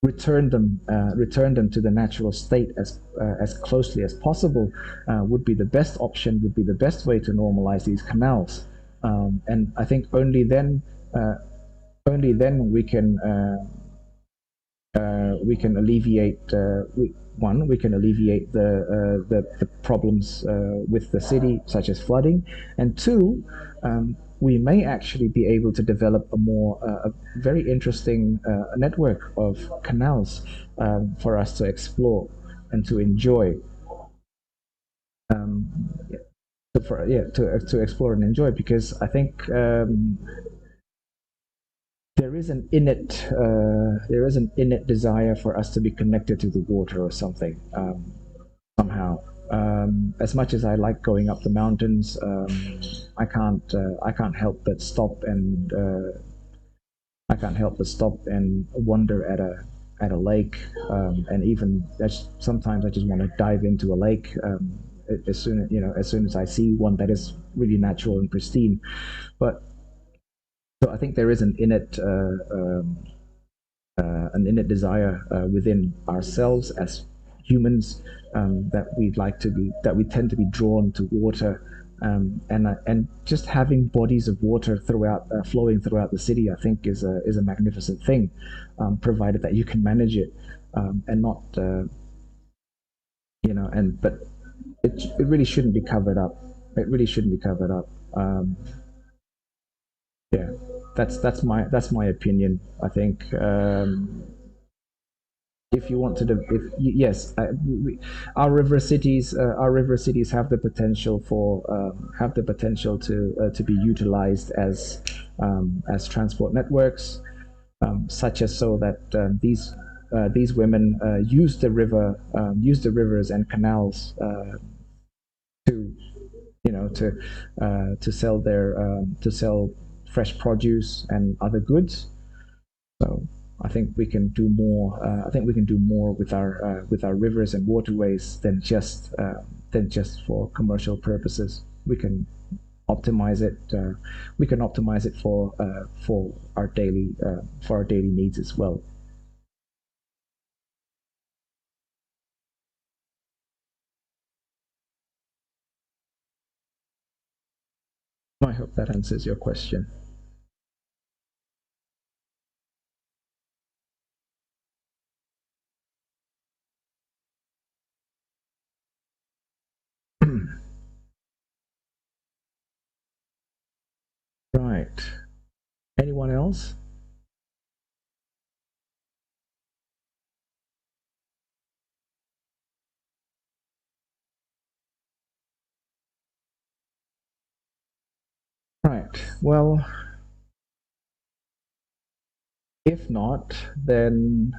A: return them to the natural state as closely as possible would be the best option, would be the best way to normalize these canals. And I think only then we can alleviate we can alleviate the problems with the city, such as flooding, and two, we may actually be able to develop a very interesting network of canals for us to explore and to enjoy. Um, to explore and enjoy, because I think there is an innate desire for us to be connected to the water or something, somehow. As much as I like going up the mountains, I can't help but stop and wonder at a lake, and even sometimes I just want to dive into a lake as soon as I see one that is really natural and pristine. But so I think there is an innate desire within ourselves as humans, that we tend to be drawn to water, and just having bodies of water flowing throughout the city, I think is a magnificent thing, provided that you can manage it, and not and but it really shouldn't be covered up. It really shouldn't be covered up. Yeah, that's my opinion. I think if you want to, if yes, our river cities have the potential to be utilized as transport networks, such as so that these women use the rivers and canals to to sell fresh produce and other goods. So I think we can do more. I think we can do more with our rivers and waterways than just for commercial purposes. We can optimize it. We can optimize it for our daily needs as well. I hope that answers your question. Right. Anyone else? Right. Well, if not, then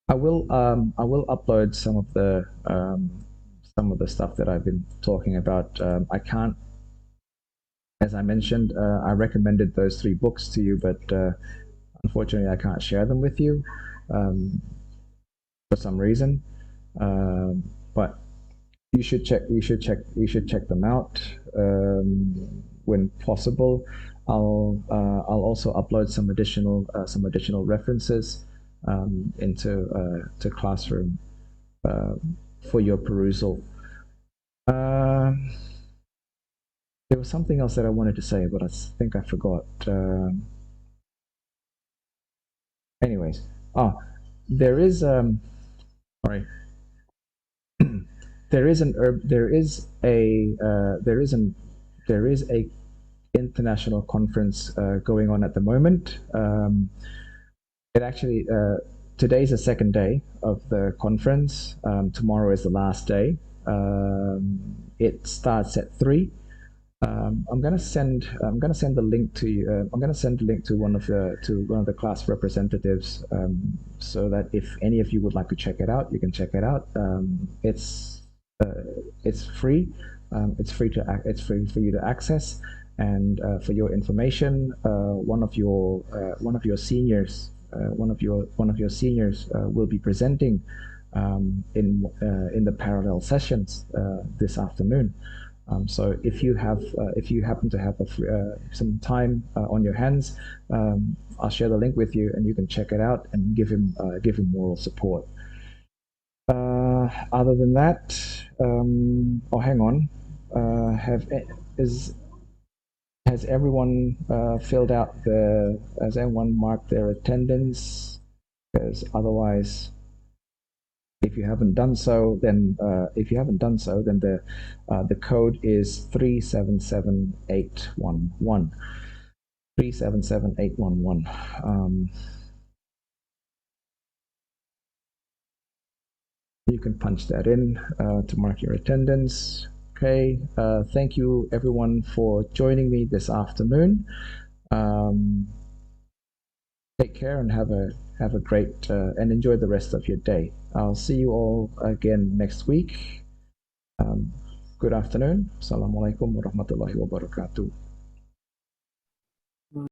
A: I will upload some of the stuff that I've been talking about. I can't, as I mentioned, I recommended those three books to you, but unfortunately, I can't share them with you um, for some reason. But you should check them out when possible. I'll also upload some additional references into to Classroom uh, for your perusal. Um, there was something else that I wanted to say, but I think I forgot. Anyways, oh, there is sorry, there is a international conference going on at the moment. It actually today's the second day of the conference. Tomorrow is the last day. It starts at 3. I'm gonna send the link to you. I'm gonna send the link to one of the class representatives, so that if any of you would like to check it out, you can check it out. It's free. It's free for you to access. And for your information, one of your seniors one of your seniors will be presenting in the parallel sessions this afternoon. So if you happen to have some time on your hands, I'll share the link with you, and you can check it out and give him moral support. Other than that, oh, hang on. Have is Has everyone filled out has everyone marked their attendance? Because otherwise, if you haven't done so, then the code is 377811. 377811. You can punch that in to mark your attendance. Okay. Thank you everyone for joining me this afternoon. Um, Take care and have a great and enjoy the rest of your day. I'll see you all again next week. Um, Good afternoon. Assalamualaikum warahmatullahi wabarakatuh.